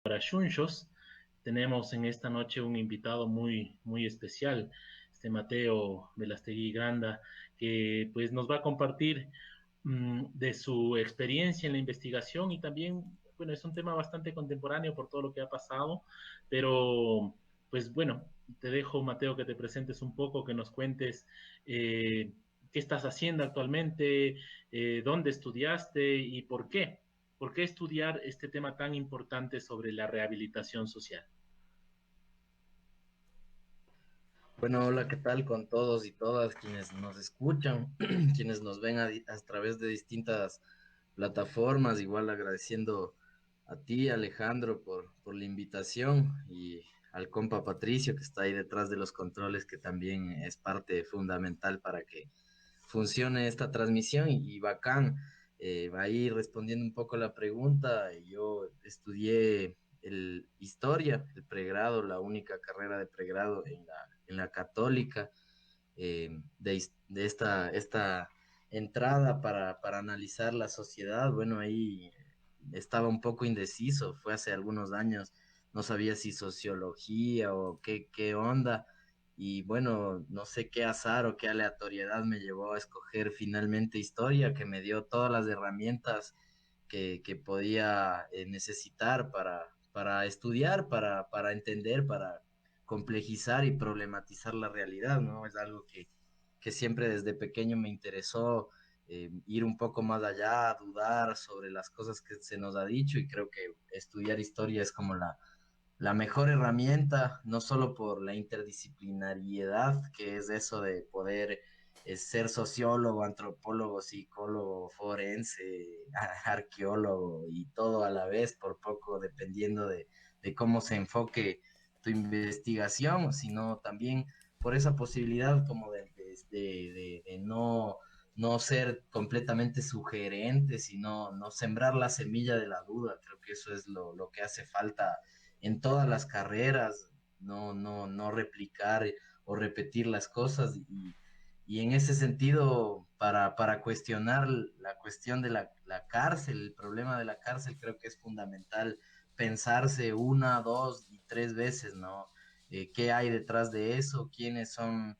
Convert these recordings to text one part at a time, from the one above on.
Para Shunshos. Tenemos en esta noche un invitado muy especial, Mateo Velastegui Granda, que pues nos va a compartir de su experiencia en la investigación y también, bueno, es un tema bastante contemporáneo por todo lo que ha pasado, pero pues bueno, te dejo, Mateo, que te presentes un poco, que nos cuentes qué estás haciendo actualmente, dónde estudiaste y por qué. ¿Por qué estudiar este tema tan importante sobre la rehabilitación social? Bueno, hola, ¿qué tal con todos y todas quienes nos escuchan, quienes nos ven a través de distintas plataformas? Igual agradeciendo a ti, Alejandro, por la invitación y al compa Patricio que está ahí detrás de los controles, que también es parte fundamental para que funcione esta transmisión y bacán. Ahí respondiendo un poco la pregunta, yo estudié historia, el pregrado, la única carrera de pregrado en la Católica, de esta entrada para analizar la sociedad. Bueno, ahí estaba un poco indeciso, fue hace algunos años, no sabía si sociología o qué onda. Y bueno, no sé qué azar o qué aleatoriedad me llevó a escoger finalmente historia, que me dio todas las herramientas que podía necesitar para estudiar, para entender, para complejizar y problematizar la realidad, ¿no? Es algo que siempre desde pequeño me interesó, ir un poco más allá, dudar sobre las cosas que se nos ha dicho, y creo que estudiar historia es como la mejor herramienta, no solo por la interdisciplinariedad, que es eso de poder ser sociólogo, antropólogo, psicólogo, forense, arqueólogo y todo a la vez, por poco, dependiendo de cómo se enfoque tu investigación, sino también por esa posibilidad como de no ser completamente sugerente, sino no sembrar la semilla de la duda. Creo que eso es lo que hace falta en todas las carreras, no replicar o repetir las cosas. Y en ese sentido, para cuestionar la cuestión de la cárcel, el problema de la cárcel, creo que es fundamental pensarse una, dos y tres veces, ¿no? ¿Qué hay detrás de eso? ¿Quiénes son?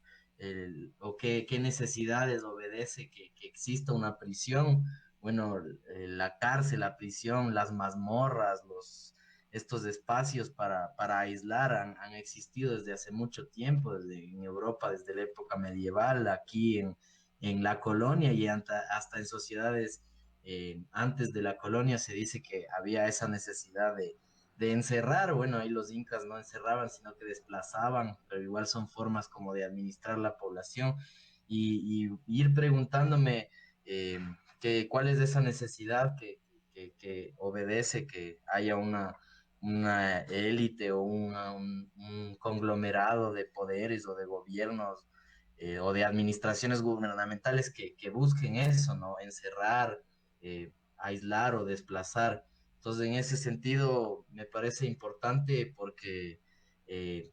O qué necesidades obedece que exista una prisión. Bueno, la cárcel, la prisión, las mazmorras, estos espacios para aislar han existido desde hace mucho tiempo, desde en Europa, desde la época medieval, aquí en la colonia y hasta en sociedades antes de la colonia se dice que había esa necesidad de encerrar. Bueno, ahí los incas no encerraban, sino que desplazaban, pero igual son formas como de administrar la población y ir preguntándome cuál es esa necesidad que obedece que haya una élite o un conglomerado de poderes o de gobiernos o de administraciones gubernamentales que busquen eso, ¿no? Encerrar, aislar o desplazar. Entonces, en ese sentido, me parece importante porque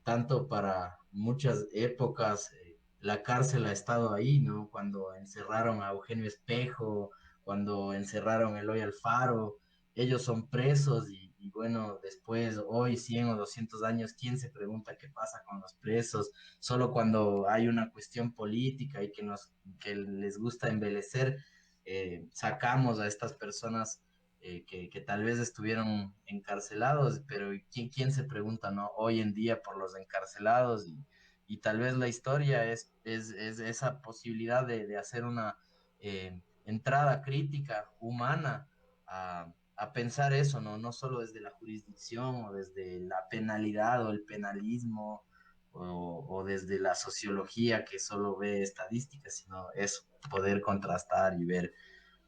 tanto para muchas épocas la cárcel ha estado ahí, ¿no? Cuando encerraron a Eugenio Espejo, cuando encerraron a Eloy Alfaro, ellos son presos y bueno, después, hoy 100 o 200 años, ¿quién se pregunta qué pasa con los presos? Solo cuando hay una cuestión política y que les gusta embelecer, sacamos a estas personas que tal vez estuvieron encarcelados, pero ¿quién se pregunta, no? Hoy en día por los encarcelados y tal vez la historia es esa posibilidad de hacer una entrada crítica, humana, a pensar eso, ¿no? No solo desde la jurisdicción o desde la penalidad o el penalismo o desde la sociología que solo ve estadísticas, sino eso, poder contrastar y ver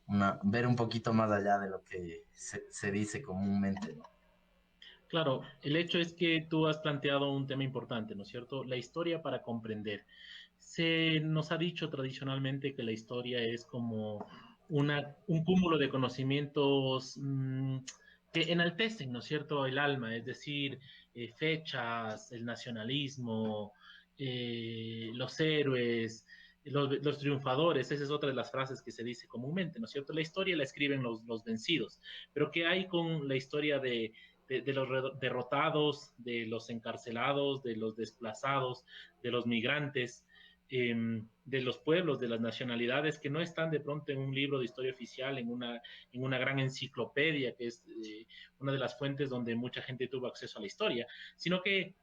un poquito más allá de lo que se dice comúnmente, ¿no? Claro, el hecho es que tú has planteado un tema importante, ¿no es cierto? La historia para comprender. Se nos ha dicho tradicionalmente que la historia es como un cúmulo de conocimientos que enaltecen, ¿no es cierto?, el alma, es decir, fechas, el nacionalismo, los héroes, los triunfadores. Esa es otra de las frases que se dice comúnmente, ¿no es cierto? La historia la escriben los vencidos, pero ¿qué hay con la historia de los derrotados, de los encarcelados, de los desplazados, de los migrantes, de los pueblos, de las nacionalidades que no están de pronto en un libro de historia oficial, en una gran enciclopedia, que es una de las fuentes donde mucha gente tuvo acceso a la historia, sino que,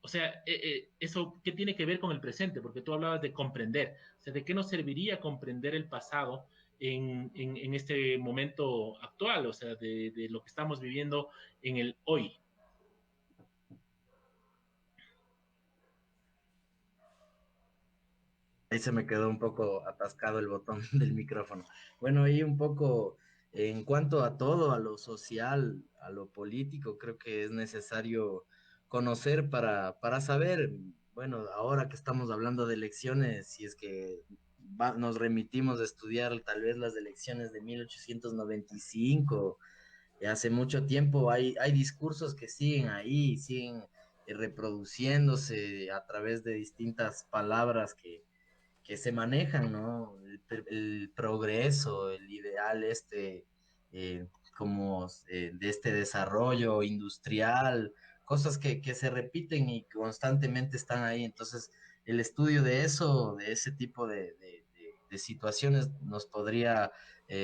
o sea, eso, ¿qué tiene que ver con el presente? Porque tú hablabas de comprender, o sea, ¿de qué nos serviría comprender el pasado en este momento actual, o sea, de lo que estamos viviendo en el hoy? Ahí se me quedó un poco atascado el botón del micrófono. Bueno, ahí un poco en cuanto a todo, a lo social, a lo político, creo que es necesario conocer para saber, bueno, ahora que estamos hablando de elecciones, si es que nos remitimos a estudiar tal vez las elecciones de 1895, hace mucho tiempo, hay discursos que siguen ahí, siguen reproduciéndose a través de distintas palabras que se manejan, ¿no? El progreso, el ideal eh, como de este desarrollo industrial, cosas que se repiten y constantemente están ahí. Entonces, el estudio de eso, de ese tipo de situaciones, nos podría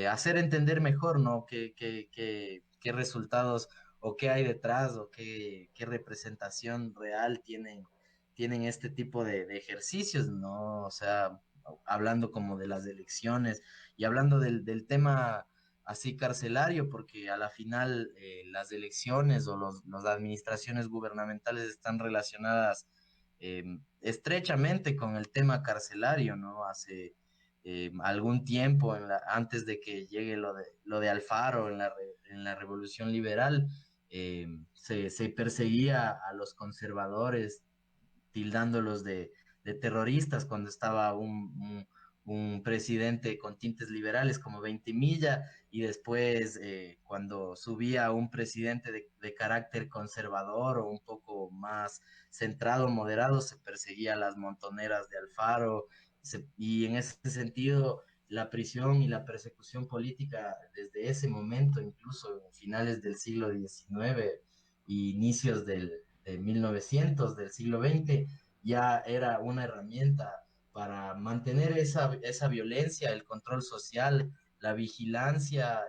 hacer entender mejor, ¿no? Qué resultados o qué hay detrás o qué representación real tienen este tipo de ejercicios, ¿no? O sea, hablando como de las elecciones y hablando del tema así carcelario, porque a la final las elecciones o las administraciones gubernamentales están relacionadas estrechamente con el tema carcelario, ¿no? Hace algún tiempo, antes de que llegue lo de Alfaro en la Revolución Liberal, se perseguía a los conservadores tildándolos de terroristas cuando estaba un presidente con tintes liberales como Ventimilla y después cuando subía un presidente de carácter conservador o un poco más centrado, moderado, se perseguía a las montoneras de Alfaro y en ese sentido la prisión y la persecución política desde ese momento, incluso en finales del siglo XIX y inicios de 1900, del siglo XX, ya era una herramienta para mantener esa violencia, el control social, la vigilancia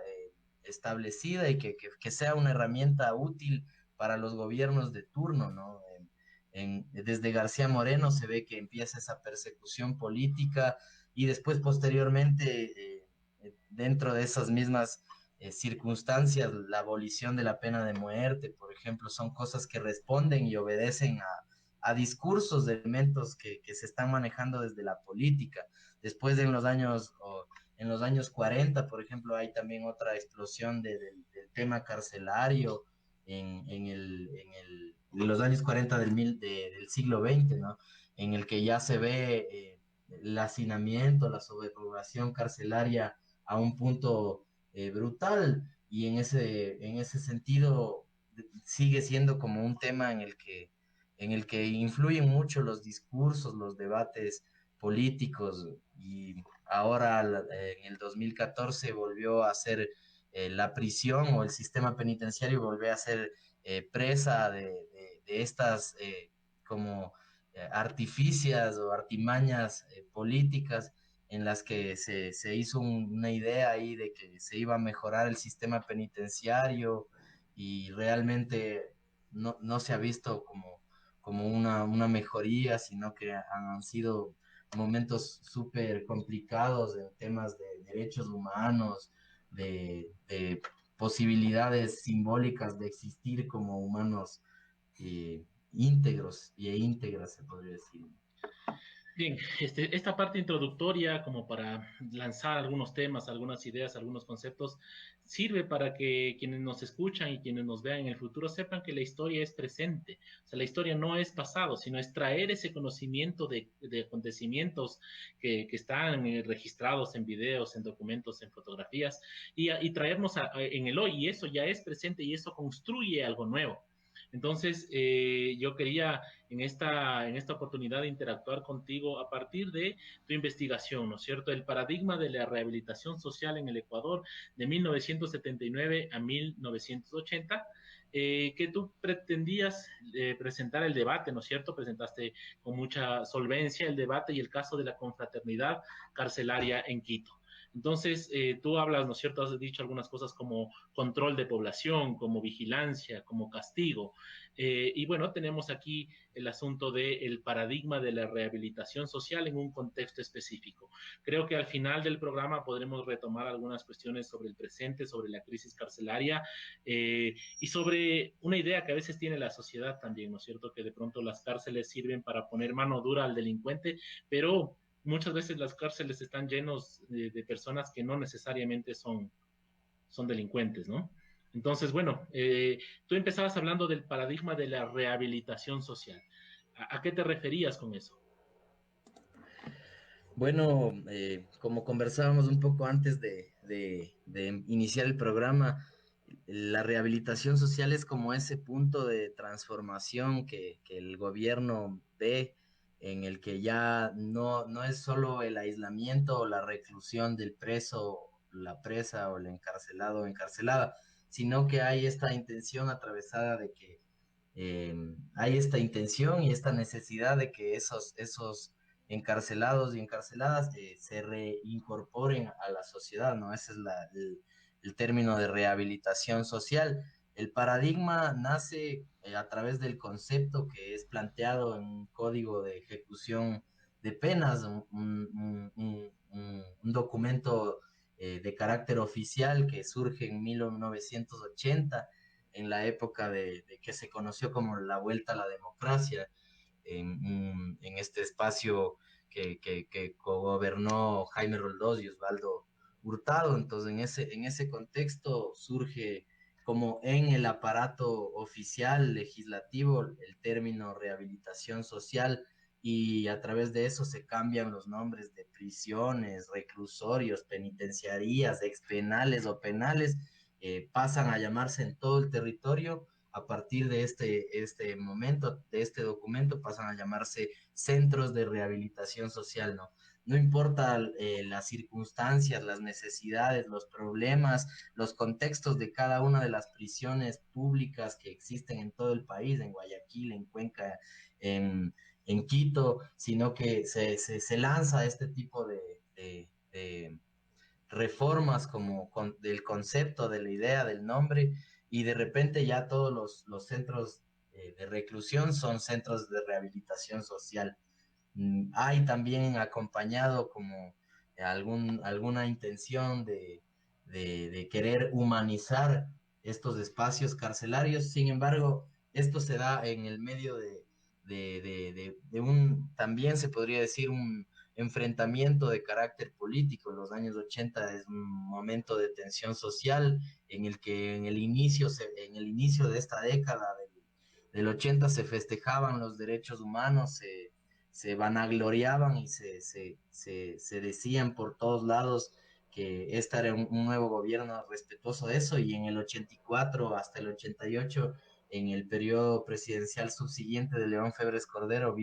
establecida y que sea una herramienta útil para los gobiernos de turno, ¿no? Desde García Moreno se ve que empieza esa persecución política y después posteriormente, dentro de esas mismas circunstancias, la abolición de la pena de muerte, por ejemplo, son cosas que responden y obedecen a discursos de elementos que se están manejando desde la política. Después en los años, en los años 40, por ejemplo, hay también otra explosión del tema carcelario en los años 40 del siglo XX, ¿no? En el que ya se ve el hacinamiento, la sobrepoblación carcelaria a un punto brutal y en ese sentido sigue siendo como un tema en el que influyen mucho los discursos, los debates políticos y ahora en el 2014 volvió a ser la prisión o el sistema penitenciario volvió a ser presa de estas como artificias o artimañas políticas en las que se hizo una idea ahí de que se iba a mejorar el sistema penitenciario y realmente no se ha visto como una mejoría, sino que han sido momentos súper complicados en temas de derechos humanos, de posibilidades simbólicas de existir como humanos íntegros e íntegras, se podría decir. Bien, esta parte introductoria, como para lanzar algunos temas, algunas ideas, algunos conceptos, sirve para que quienes nos escuchan y quienes nos vean en el futuro sepan que la historia es presente. O sea, la historia no es pasado, sino es traer ese conocimiento de acontecimientos que están registrados en videos, en documentos, en fotografías, y traernos en el hoy. Y eso ya es presente y eso construye algo nuevo. Entonces, yo quería en esta oportunidad de interactuar contigo a partir de tu investigación, ¿no es cierto? El paradigma de la rehabilitación social en el Ecuador de 1979 a 1980, que tú pretendías presentar el debate, ¿no es cierto? Presentaste con mucha solvencia el debate y el caso de la confraternidad carcelaria en Quito. Entonces, tú hablas, ¿no es cierto? Has dicho algunas cosas como control de población, como vigilancia, como castigo. Y bueno, tenemos aquí el asunto del paradigma de la rehabilitación social en un contexto específico. Creo que al final del programa podremos retomar algunas cuestiones sobre el presente, sobre la crisis carcelaria y sobre una idea que a veces tiene la sociedad también, ¿no es cierto? Que de pronto las cárceles sirven para poner mano dura al delincuente, pero muchas veces las cárceles están llenos de personas que no necesariamente son delincuentes, ¿no? Entonces, bueno, tú empezabas hablando del paradigma de la rehabilitación social. ¿A qué te referías con eso? Bueno, como conversábamos un poco antes de iniciar el programa, la rehabilitación social es como ese punto de transformación que el gobierno ve, en el que ya no es solo el aislamiento o la reclusión del preso, la presa o el encarcelado o encarcelada, sino que hay esta intención atravesada de que hay esta intención y esta necesidad de que esos encarcelados y encarceladas se reincorporen a la sociedad, ¿no? Ese es el término de rehabilitación social. El paradigma nace a través del concepto que es planteado en un código de ejecución de penas, un documento de carácter oficial que surge en 1980 en la época de que se conoció como la vuelta a la democracia, en este espacio que gobernó Jaime Roldós y Osvaldo Hurtado. Entonces, en ese contexto surge como en el aparato oficial legislativo el término rehabilitación social y a través de eso se cambian los nombres de prisiones, reclusorios, penitenciarías, expenales o penales, pasan a llamarse en todo el territorio. A partir de este momento, de este documento, pasan a llamarse centros de rehabilitación social, ¿no? No importa las circunstancias, las necesidades, los problemas, los contextos de cada una de las prisiones públicas que existen en todo el país, en Guayaquil, en Cuenca, en Quito, sino que se lanza este tipo de reformas como del concepto, de la idea, del nombre, y de repente ya todos los centros de reclusión son centros de rehabilitación social. Hay también acompañado como alguna intención de querer humanizar estos espacios carcelarios. Sin embargo, esto se da en el medio de un, también se podría decir, un enfrentamiento de carácter político. Los años 80 es un momento de tensión social en el que en el inicio de esta década del 80 se festejaban los derechos humanos, se vanagloriaban y se decían por todos lados que este era un nuevo gobierno respetuoso de eso, y en el 84 hasta el 88, en el periodo presidencial subsiguiente de León Febres Cordero,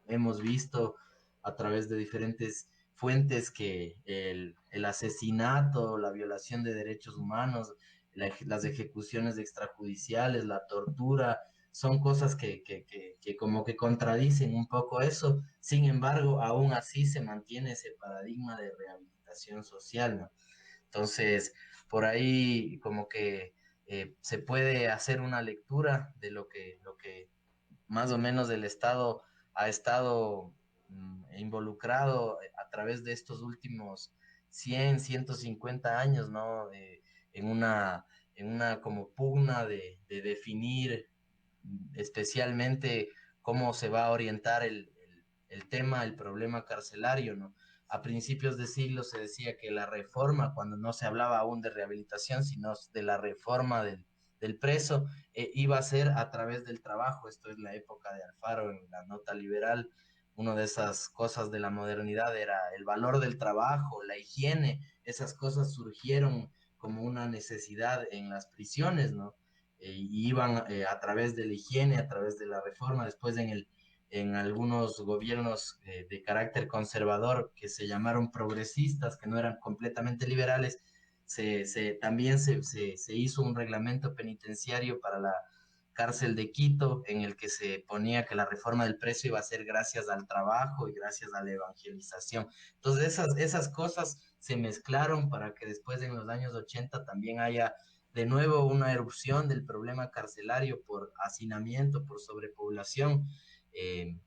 hemos visto a través de diferentes fuentes que el asesinato, la violación de derechos humanos, las ejecuciones extrajudiciales, la tortura, son cosas que como que contradicen un poco eso. Sin embargo, aún así se mantiene ese paradigma de rehabilitación social, ¿no? Entonces, por ahí como que se puede hacer una lectura de lo que más o menos el Estado ha estado involucrado a través de estos últimos 150 años, ¿no? En una como pugna de definir especialmente cómo se va a orientar el tema, el problema carcelario, ¿no? A principios de siglo se decía que la reforma, cuando no se hablaba aún de rehabilitación, sino de la reforma del preso, iba a ser a través del trabajo. Esto es la época de Alfaro en la nota liberal. Una de esas cosas de la modernidad era el valor del trabajo, la higiene. Esas cosas surgieron como una necesidad en las prisiones, ¿no? y iban a través de la higiene, a través de la reforma, después en algunos gobiernos de carácter conservador que se llamaron progresistas, que no eran completamente liberales, también se hizo un reglamento penitenciario para la cárcel de Quito en el que se ponía que la reforma del precio iba a ser gracias al trabajo y gracias a la evangelización. Entonces esas cosas se mezclaron para que después en los años 80 también haya de nuevo una erupción del problema carcelario por hacinamiento, por sobrepoblación. eh,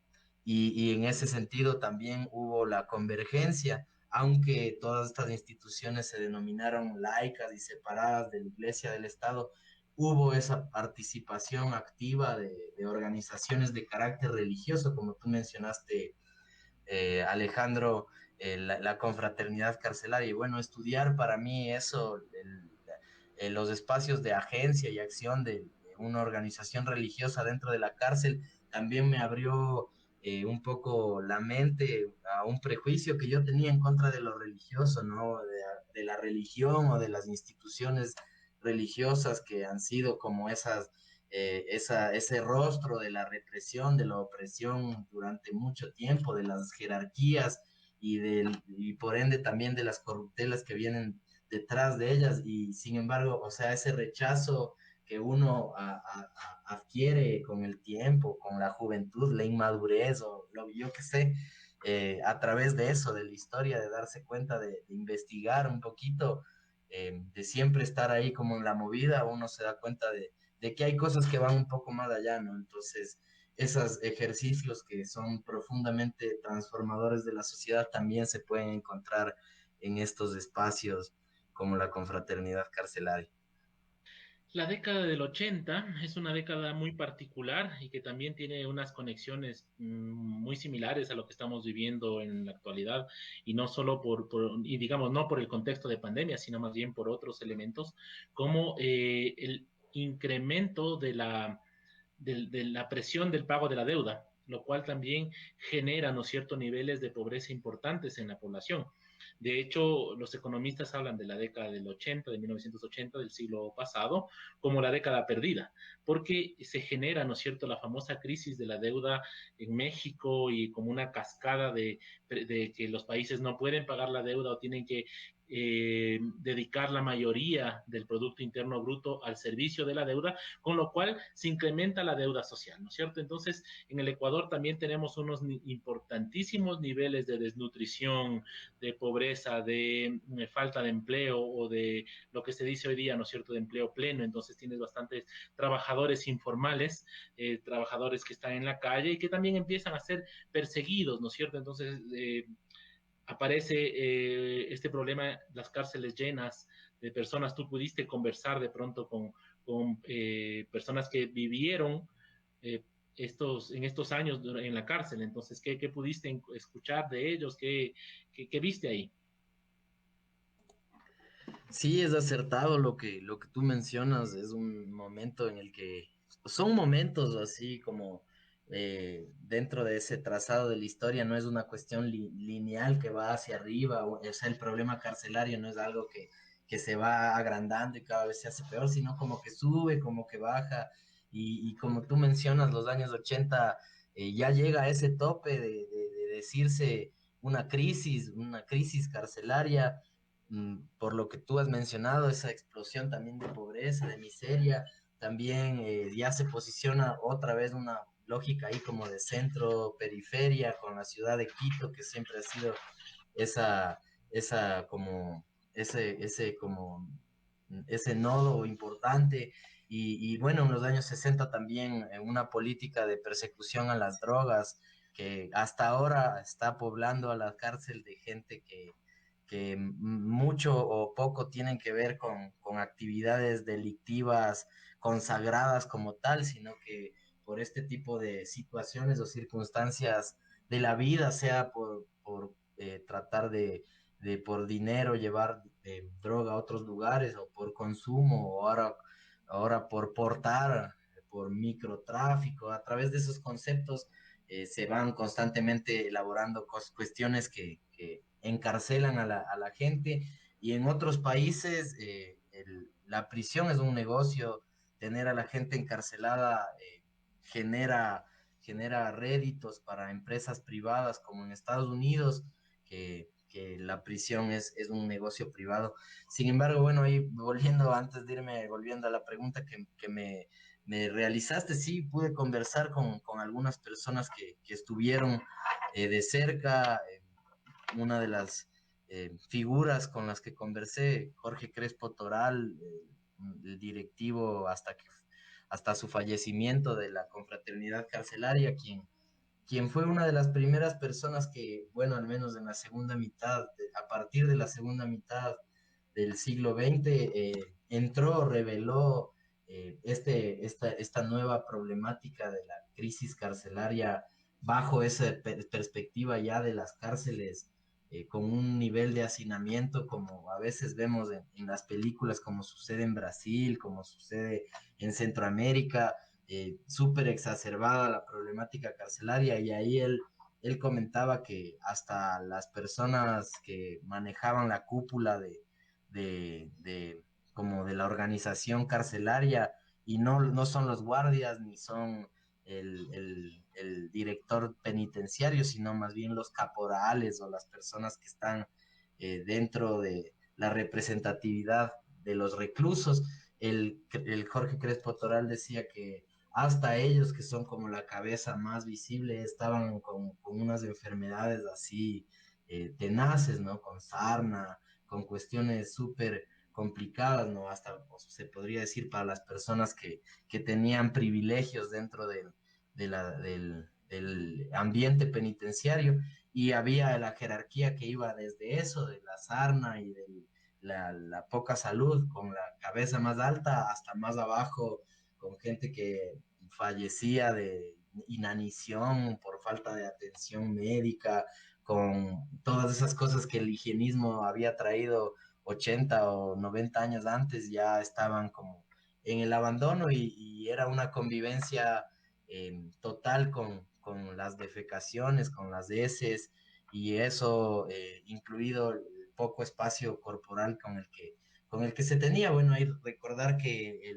y en ese sentido también hubo la convergencia, aunque todas estas instituciones se denominaron laicas y separadas de la Iglesia del Estado, hubo esa participación activa de organizaciones de carácter religioso, como tú mencionaste, Alejandro, la confraternidad carcelaria. Y bueno, estudiar para mí eso, los espacios de agencia y acción de una organización religiosa dentro de la cárcel, también me abrió un poco la mente a un prejuicio que yo tenía en contra de lo religioso, ¿no? De la religión o de las instituciones religiosas que han sido como ese rostro de la represión, de la opresión durante mucho tiempo, de las jerarquías y por ende también de las corruptelas que vienen detrás de ellas. Y sin embargo, o sea, ese rechazo que uno adquiere con el tiempo, con la juventud, la inmadurez o lo yo que sé, a través de eso, de la historia, de darse cuenta, de investigar un poquito, de siempre estar ahí como en la movida, uno se da cuenta de que hay cosas que van un poco más allá, ¿no? Entonces, esos ejercicios que son profundamente transformadores de la sociedad también se pueden encontrar en estos espacios como la confraternidad carcelaria. La década del 80 es una década muy particular y que también tiene unas conexiones muy similares a lo que estamos viviendo en la actualidad y no solo y digamos, no por el contexto de pandemia, sino más bien por otros elementos, como el incremento de la presión del pago de la deuda, lo cual también genera, ¿no es cierto?, niveles de pobreza importantes en la población. De hecho, los economistas hablan de la década del 80, de 1980, del siglo pasado, como la década perdida, porque se genera, ¿no es cierto?, la famosa crisis de la deuda en México y como una cascada de que los países no pueden pagar la deuda o tienen que dedicar la mayoría del Producto Interno Bruto al servicio de la deuda, con lo cual se incrementa la deuda social, ¿no es cierto? Entonces, en el Ecuador también tenemos unos importantísimos niveles de desnutrición, de pobreza, de falta de empleo o de lo que se dice hoy día, ¿no es cierto?, de empleo pleno. Entonces tienes bastantes trabajadores informales, trabajadores que están en la calle y que también empiezan a ser perseguidos, ¿no es cierto? Entonces, aparece este problema, las cárceles llenas de personas. Tú pudiste conversar de pronto con personas que vivieron eh, en estos años en la cárcel. Entonces, ¿qué pudiste escuchar de ellos? ¿Qué viste ahí? Sí, es acertado lo que tú mencionas, es un momento en el que son momentos así como dentro de ese trazado de la historia, no es una cuestión lineal que va hacia arriba, o sea, el problema carcelario no es algo que se va agrandando y cada vez se hace peor, sino como que sube, como que baja, y como tú mencionas, los años 80 ya llega a ese tope de decirse una crisis carcelaria por lo que tú has mencionado, esa explosión también de pobreza, de miseria, también ya se posiciona otra vez una lógica ahí como de centro-periferia con la ciudad de Quito, que siempre ha sido esa, esa como, ese nodo importante. Y bueno, en los años 60 también una política de persecución a las drogas que hasta ahora está poblando a la cárcel de gente que mucho o poco tienen que ver con actividades delictivas consagradas como tal, sino que por este tipo de situaciones o circunstancias de la vida, sea por tratar de por dinero llevar droga a otros lugares o por consumo o ahora por portar, por microtráfico, a través de esos conceptos se van constantemente elaborando cuestiones que encarcelan a la gente y en otros países la prisión es un negocio tener a la gente encarcelada genera, genera réditos para empresas privadas como en Estados Unidos, que la prisión es un negocio privado. Sin embargo, bueno, ahí volviendo, antes de irme, volviendo a la pregunta que me realizaste, sí, pude conversar con algunas personas que estuvieron de cerca. Una de las figuras con las que conversé, Jorge Crespo Toral, el directivo hasta su fallecimiento de la confraternidad carcelaria, quien fue una de las primeras personas que, bueno, al menos en la segunda mitad, a partir de la segunda mitad del siglo XX, entró, reveló esta nueva problemática de la crisis carcelaria bajo esa perspectiva ya de las cárceles con un nivel de hacinamiento como a veces vemos en las películas, como sucede en Brasil, como sucede en Centroamérica, súper exacerbada la problemática carcelaria y ahí él comentaba que hasta las personas que manejaban la cúpula como de la organización carcelaria y no son los guardias ni son el director penitenciario, sino más bien los caporales o las personas que están dentro de la representatividad de los reclusos. El Jorge Crespo Toral decía que hasta ellos, que son como la cabeza más visible, estaban con unas enfermedades así tenaces, ¿no? Con sarna, con cuestiones súper complicadas, ¿no? Hasta pues, se podría decir para las personas que tenían privilegios dentro del ambiente penitenciario y había la jerarquía que iba desde eso, de la sarna y de la poca salud, con la cabeza más alta hasta más abajo, con gente que fallecía de inanición por falta de atención médica, con todas esas cosas que el higienismo había traído 80 o 90 años antes, ya estaban como en el abandono y era una convivencia total con las defecaciones, con las heces y eso, incluido el poco espacio corporal con el que se tenía. Bueno, hay que recordar que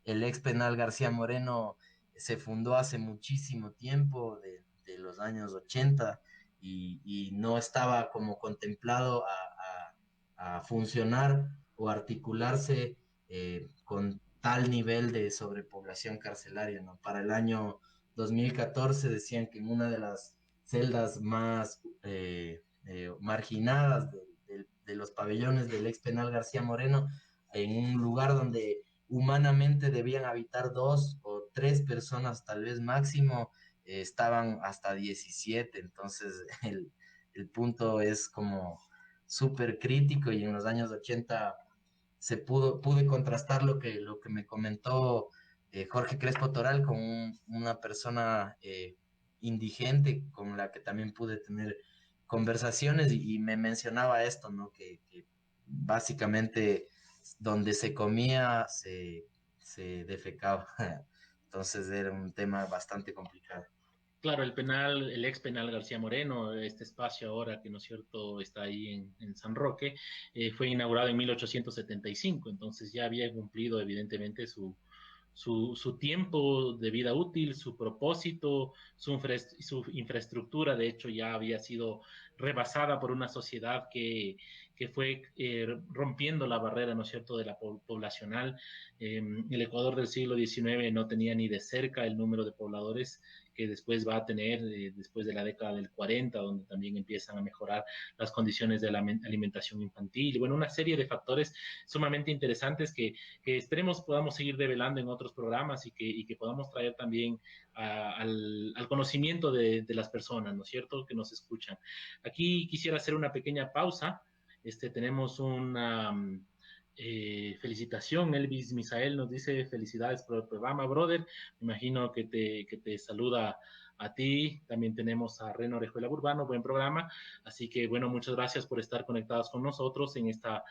el ex penal García Moreno se fundó hace muchísimo tiempo, de los años 80, y no estaba como contemplado a funcionar o articularse con tal nivel de sobrepoblación carcelaria, ¿no? Para el año 2014 decían que en una de las celdas más marginadas de los pabellones del ex penal García Moreno, en un lugar donde humanamente debían habitar dos o tres personas, tal vez máximo, estaban hasta 17. Entonces el punto es como súper crítico y en los años 80 pude contrastar lo que me comentó Jorge Crespo Toral con una persona indigente con la que también pude tener conversaciones y me mencionaba esto, ¿no? Que básicamente donde se comía se defecaba. Entonces era un tema bastante complicado. Claro, el penal, el ex penal García Moreno, este espacio ahora que no es cierto está ahí en San Roque, fue inaugurado en 1875, entonces ya había cumplido evidentemente su tiempo de vida útil, su propósito, su infraestructura, de hecho, ya había sido rebasada por una sociedad que fue rompiendo la barrera, ¿no es cierto?, de la poblacional. El Ecuador del siglo XIX no tenía ni de cerca el número de pobladores que después va a tener después de la década del 40, donde también empiezan a mejorar las condiciones de la alimentación infantil. Bueno, una serie de factores sumamente interesantes que esperemos podamos seguir develando en otros programas y que podamos traer también al conocimiento de las personas, ¿no es cierto?, que nos escuchan. Aquí quisiera hacer una pequeña pausa. Tenemos una felicitación. Elvis Misael nos dice felicidades por el programa, brother. Me imagino que te saluda a ti. También tenemos a Reno Orejuela Urbano, buen programa. Así que bueno, muchas gracias por estar conectados con nosotros en esta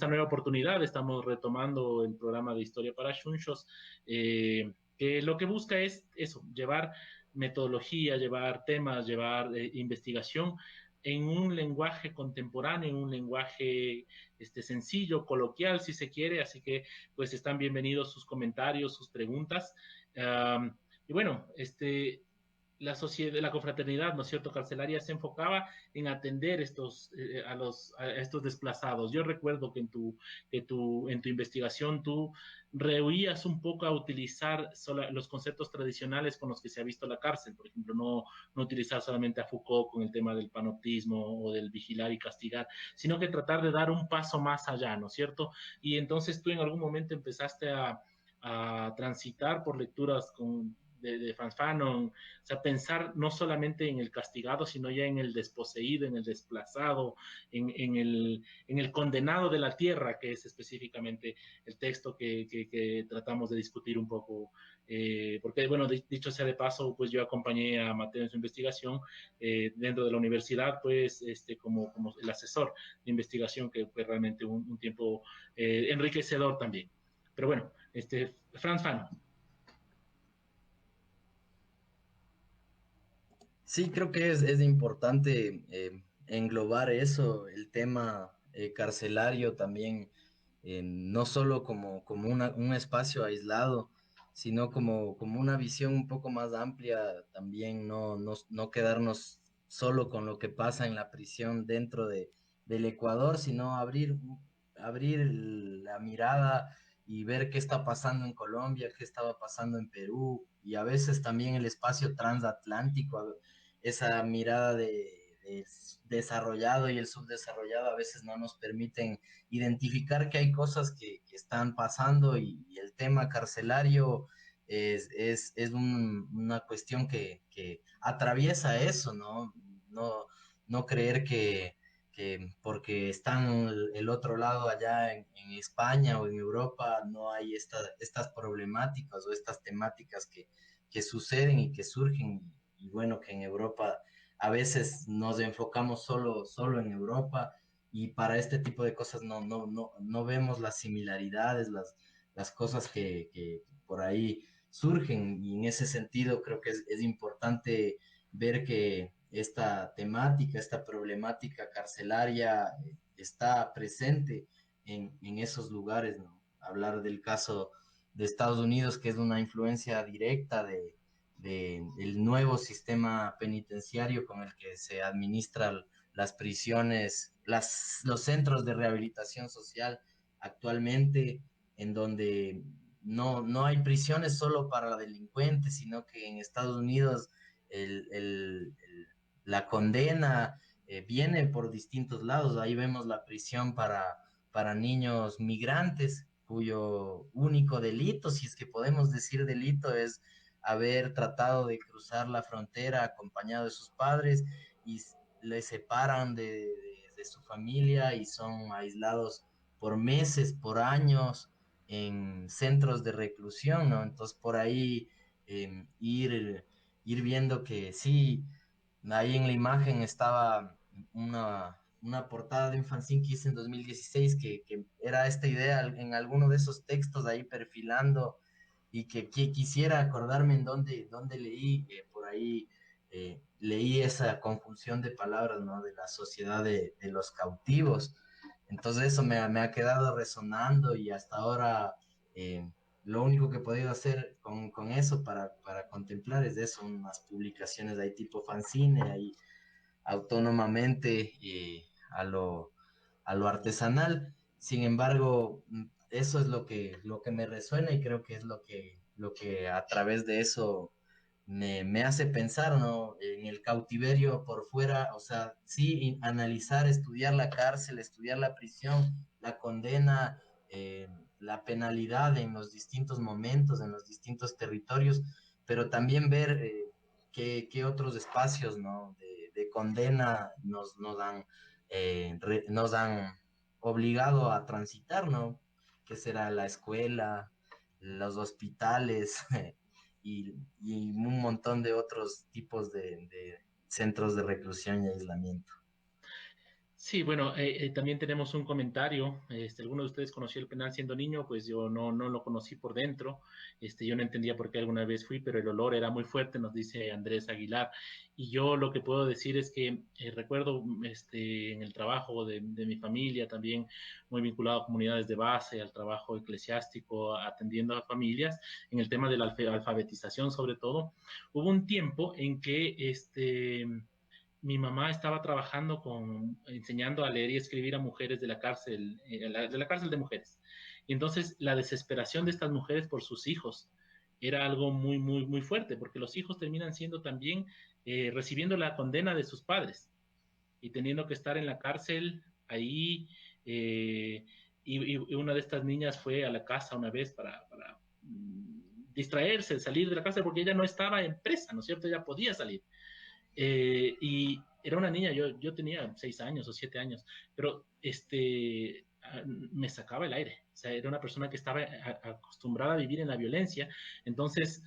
nueva oportunidad. Estamos retomando el programa de Historia para Shunshos, que lo que busca es eso, llevar metodología, llevar temas, llevar investigación en un lenguaje contemporáneo, en un lenguaje sencillo, coloquial, si se quiere. Así que, pues, están bienvenidos sus comentarios, sus preguntas. Y bueno, la sociedad, la confraternidad, ¿no es cierto?, carcelaria se enfocaba en atender a estos desplazados. Yo recuerdo que en tu investigación tú rehuías un poco a utilizar los conceptos tradicionales con los que se ha visto la cárcel, por ejemplo, no utilizar solamente a Foucault con el tema del panoptismo o del vigilar y castigar, sino que tratar de dar un paso más allá, ¿no es cierto? Y entonces tú en algún momento empezaste a transitar por lecturas de Frantz Fanon, o sea, pensar no solamente en el castigado, sino ya en el desposeído, en el desplazado, en el condenado de la tierra, que es específicamente el texto que tratamos de discutir un poco. Porque, bueno, dicho sea de paso, pues yo acompañé a Mateo en su investigación dentro de la universidad, pues, como el asesor de investigación, que fue realmente un tiempo enriquecedor también. Pero bueno, Frantz Fanon. Sí, creo que es importante englobar eso, el tema carcelario también, no solo como un espacio aislado, sino como una visión un poco más amplia, también no quedarnos solo con lo que pasa en la prisión dentro del Ecuador, sino abrir la mirada y ver qué está pasando en Colombia, qué estaba pasando en Perú, y a veces también el espacio transatlántico, esa mirada de desarrollado y el subdesarrollado a veces no nos permiten identificar que hay cosas que están pasando, y el tema carcelario una cuestión que atraviesa eso, ¿no? No, no creer que porque están el otro lado allá en España o en Europa no hay estas problemáticas o estas temáticas que suceden y que surgen, y bueno, que en Europa a veces nos enfocamos solo en Europa, y para este tipo de cosas no vemos las similaridades, las cosas que por ahí surgen, y en ese sentido creo que es importante ver que esta temática, esta problemática carcelaria está presente en esos lugares, ¿no? Hablar del caso de Estados Unidos, que es una influencia directa del nuevo sistema penitenciario con el que se administran las prisiones, los centros de rehabilitación social actualmente, en donde no hay prisiones solo para delincuentes, sino que en Estados Unidos el, el- el- la condena viene por distintos lados. Ahí vemos la prisión para niños migrantes, cuyo único delito, si es que podemos decir delito, es haber tratado de cruzar la frontera acompañado de sus padres, y le separan de su familia y son aislados por meses, por años en centros de reclusión, ¿no? Entonces por ahí ir viendo que sí, ahí en la imagen estaba una portada de un fanzine que hice en 2016, que era esta idea en alguno de esos textos ahí perfilando, y que quisiera acordarme en dónde leí, por ahí leí esa conjunción de palabras, ¿no? De la sociedad de los cautivos. Entonces eso me ha quedado resonando, y hasta ahora eh, lo único que he podido hacer con eso para contemplar es eso, unas publicaciones ahí tipo fanzine, ahí autónomamente, a lo artesanal. Sin embargo, eso es lo que me resuena, y creo que es lo que a través de eso me hace pensar, ¿no? En el cautiverio por fuera, o sea, sí, analizar, estudiar la cárcel, estudiar la prisión, la condena, la penalidad en los distintos momentos, en los distintos territorios, pero también ver qué otros espacios, ¿no? de condena nos han obligado a transitar, ¿no? Que será la escuela, los hospitales y un montón de otros tipos de centros de reclusión y aislamiento. Sí, bueno, también tenemos un comentario. ¿Alguno de ustedes conoció el penal siendo niño? Pues yo no lo conocí por dentro. Yo no entendía por qué alguna vez fui, pero el olor era muy fuerte, nos dice Andrés Aguilar. Y yo lo que puedo decir es que recuerdo en el trabajo de mi familia, también muy vinculado a comunidades de base, al trabajo eclesiástico, atendiendo a familias, en el tema de la alfabetización sobre todo. Hubo un tiempo en que mi mamá estaba trabajando enseñando a leer y escribir a mujeres de la cárcel, de la cárcel de mujeres. Y entonces la desesperación de estas mujeres por sus hijos era algo muy, muy, muy fuerte, porque los hijos terminan siendo también recibiendo la condena de sus padres y teniendo que estar en la cárcel ahí. eh, y una de estas niñas fue a la casa una vez para distraerse, salir de la cárcel, porque ella no estaba en presa, ¿no es cierto? Ella podía salir. Y era una niña, yo tenía 6 años o 7 años, pero me sacaba el aire. O sea, era una persona que estaba acostumbrada a vivir en la violencia. Entonces,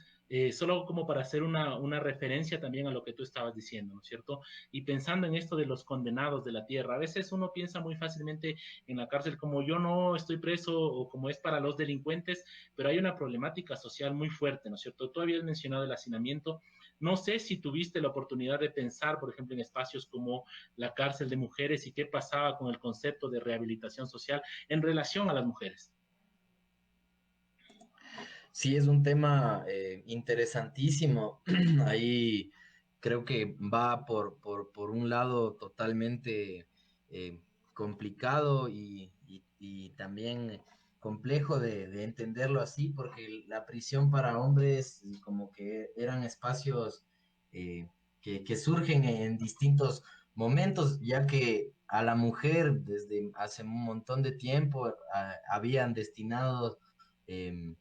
solo como para hacer una referencia también a lo que tú estabas diciendo, ¿no es cierto? Y pensando en esto de los condenados de la tierra, a veces uno piensa muy fácilmente en la cárcel como yo no estoy preso o como es para los delincuentes, pero hay una problemática social muy fuerte, ¿no es cierto? Tú habías mencionado el hacinamiento. No sé si tuviste la oportunidad de pensar, por ejemplo, en espacios como la cárcel de mujeres y qué pasaba con el concepto de rehabilitación social en relación a las mujeres. Sí, es un tema interesantísimo. Ahí creo que va por un lado totalmente eh, complicado y también complejo de entenderlo así, porque la prisión para hombres como que eran espacios que surgen en distintos momentos, ya que a la mujer desde hace un montón de tiempo habían destinado em,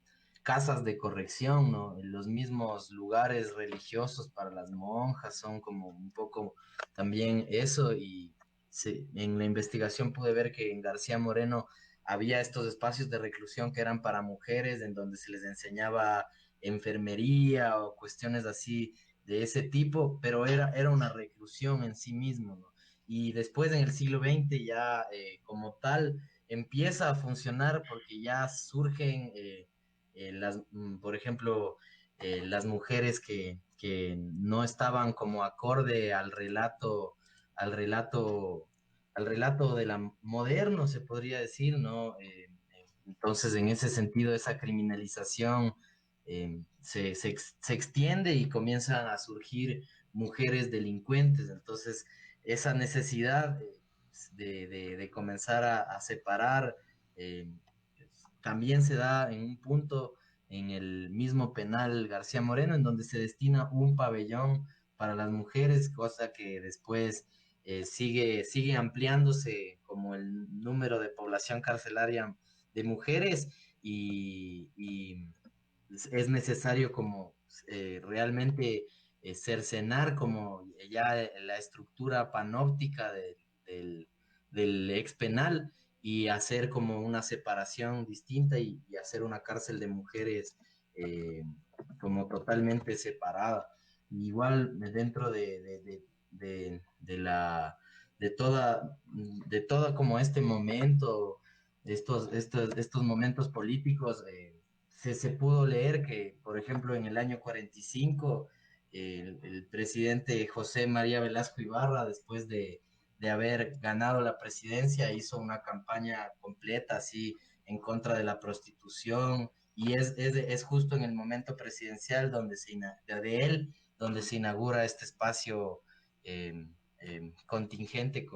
casas de corrección, ¿no? Los mismos lugares religiosos para las monjas son como un poco también eso y en la investigación pude ver que en García Moreno había estos espacios de reclusión que eran para mujeres en donde se les enseñaba enfermería o cuestiones así de ese tipo, pero era una reclusión en sí mismo, ¿no? Y después en el siglo XX ya como tal empieza a funcionar porque ya surgen por ejemplo, las mujeres que no estaban como acorde al relato, al relato de la moderno, se podría decir, ¿no? Entonces, en ese sentido, esa criminalización se extiende y comienzan a surgir mujeres delincuentes. Entonces, esa necesidad de comenzar a separar eh, también se da en un punto en el mismo penal García Moreno, en donde se destina un pabellón para las mujeres, cosa que después sigue ampliándose como el número de población carcelaria de mujeres y es necesario como realmente cercenar como ya la estructura panóptica del ex penal y hacer como una separación distinta y hacer una cárcel de mujeres eh, como totalmente separada. Igual dentro de la de todo como este momento, estos momentos políticos, se pudo leer que, por ejemplo, en el año 45, el presidente José María Velasco Ibarra, después de haber ganado la presidencia, hizo una campaña completa así en contra de la prostitución y es justo en el momento presidencial de él donde se inaugura este espacio contingente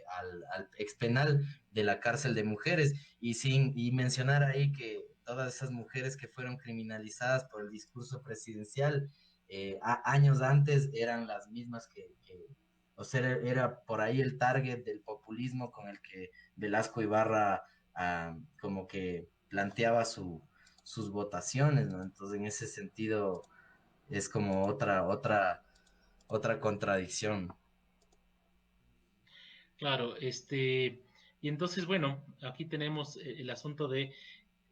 al expenal de la cárcel de mujeres y mencionar ahí que todas esas mujeres que fueron criminalizadas por el discurso presidencial años antes eran las mismas o sea, era por ahí el target del populismo con el que Velasco Ibarra como que planteaba sus votaciones, ¿no? Entonces, en ese sentido, es como otra contradicción. Claro, y entonces, bueno, aquí tenemos el asunto de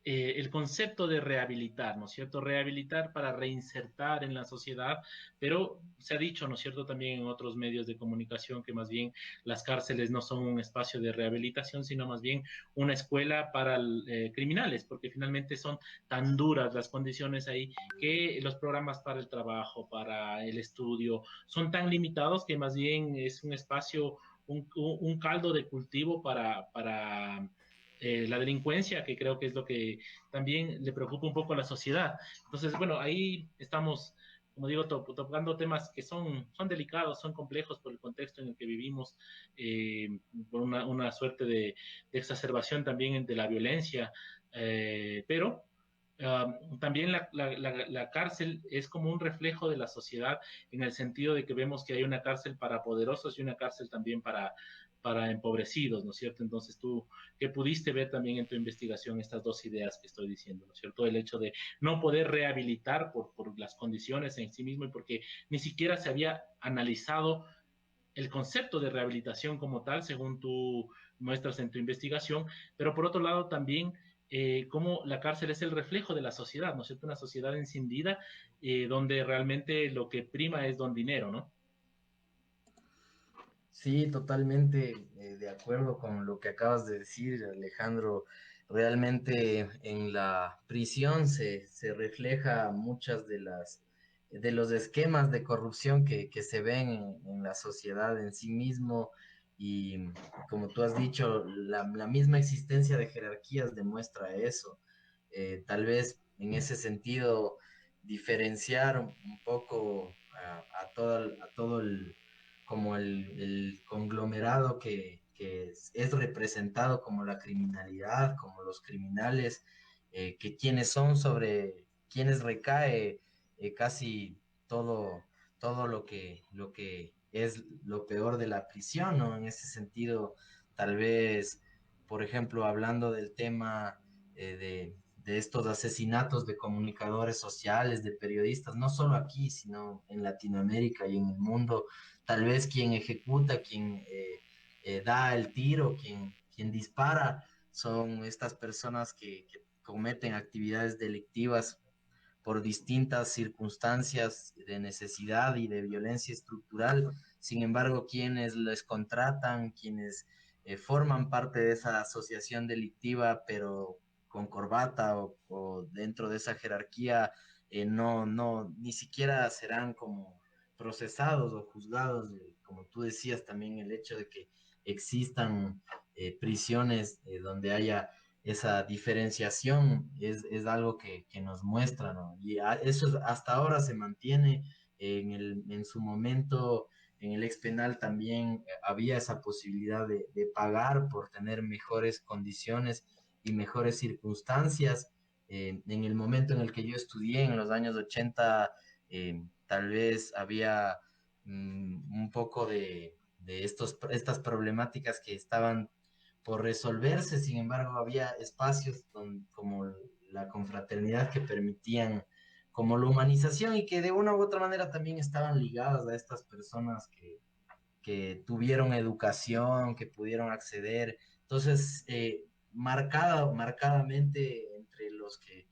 el concepto de rehabilitar, ¿no es cierto? Rehabilitar para reinsertar en la sociedad, pero se ha dicho, ¿no es cierto?, también en otros medios de comunicación que más bien las cárceles no son un espacio de rehabilitación, sino más bien una escuela para criminales, porque finalmente son tan duras las condiciones ahí que los programas para el trabajo, para el estudio, son tan limitados que más bien es un espacio, un caldo de cultivo para la delincuencia, que creo que es lo que también le preocupa un poco a la sociedad. Entonces, bueno, ahí estamos, como digo, tocando temas que son delicados, son complejos por el contexto en el que vivimos, eh, por una suerte de exacerbación también de la violencia, pero también la cárcel es como un reflejo de la sociedad en el sentido de que vemos que hay una cárcel para poderosos y una cárcel también para empobrecidos, ¿no es cierto? Entonces tú, que pudiste ver también en tu investigación estas dos ideas que estoy diciendo, ¿no es cierto? El hecho de no poder rehabilitar por las condiciones en sí mismo y porque ni siquiera se había analizado el concepto de rehabilitación como tal, según tú muestras en tu investigación, pero por otro lado también cómo la cárcel es el reflejo de la sociedad, ¿no es cierto? Una sociedad encendida donde realmente lo que prima es don dinero, ¿no? Sí, totalmente de acuerdo con lo que acabas de decir, Alejandro. Realmente en la prisión se refleja muchas de los esquemas de corrupción que se ven en la sociedad en sí mismo y como tú has dicho, la misma existencia de jerarquías demuestra eso. Tal vez en ese sentido diferenciar un poco a todo el como el conglomerado que es representado como la criminalidad, como los criminales, que quienes son sobre quienes recae casi todo, todo lo que es lo peor de la prisión, ¿no? En ese sentido, tal vez, por ejemplo, hablando del tema de estos asesinatos de comunicadores sociales, de periodistas, no solo aquí, sino en Latinoamérica y en el mundo. Tal vez quien ejecuta, quien da el tiro, quien dispara, son estas personas que cometen actividades delictivas por distintas circunstancias de necesidad y de violencia estructural. Sin embargo, quienes les contratan, quienes forman parte de esa asociación delictiva, pero con corbata o dentro de esa jerarquía, ni siquiera serán como procesados o juzgados, como tú decías también el hecho de que existan prisiones donde haya esa diferenciación es algo que nos muestra, ¿no? Y hasta ahora se mantiene en su momento. En el ex penal también había esa posibilidad de pagar por tener mejores condiciones y mejores circunstancias. En el momento en el que yo estudié, en los años 80, tal vez había un poco de estas problemáticas que estaban por resolverse. Sin embargo, había espacios como la confraternidad que permitían como la humanización y que de una u otra manera también estaban ligadas a estas personas que tuvieron educación, que pudieron acceder. Entonces, marcadamente entre los que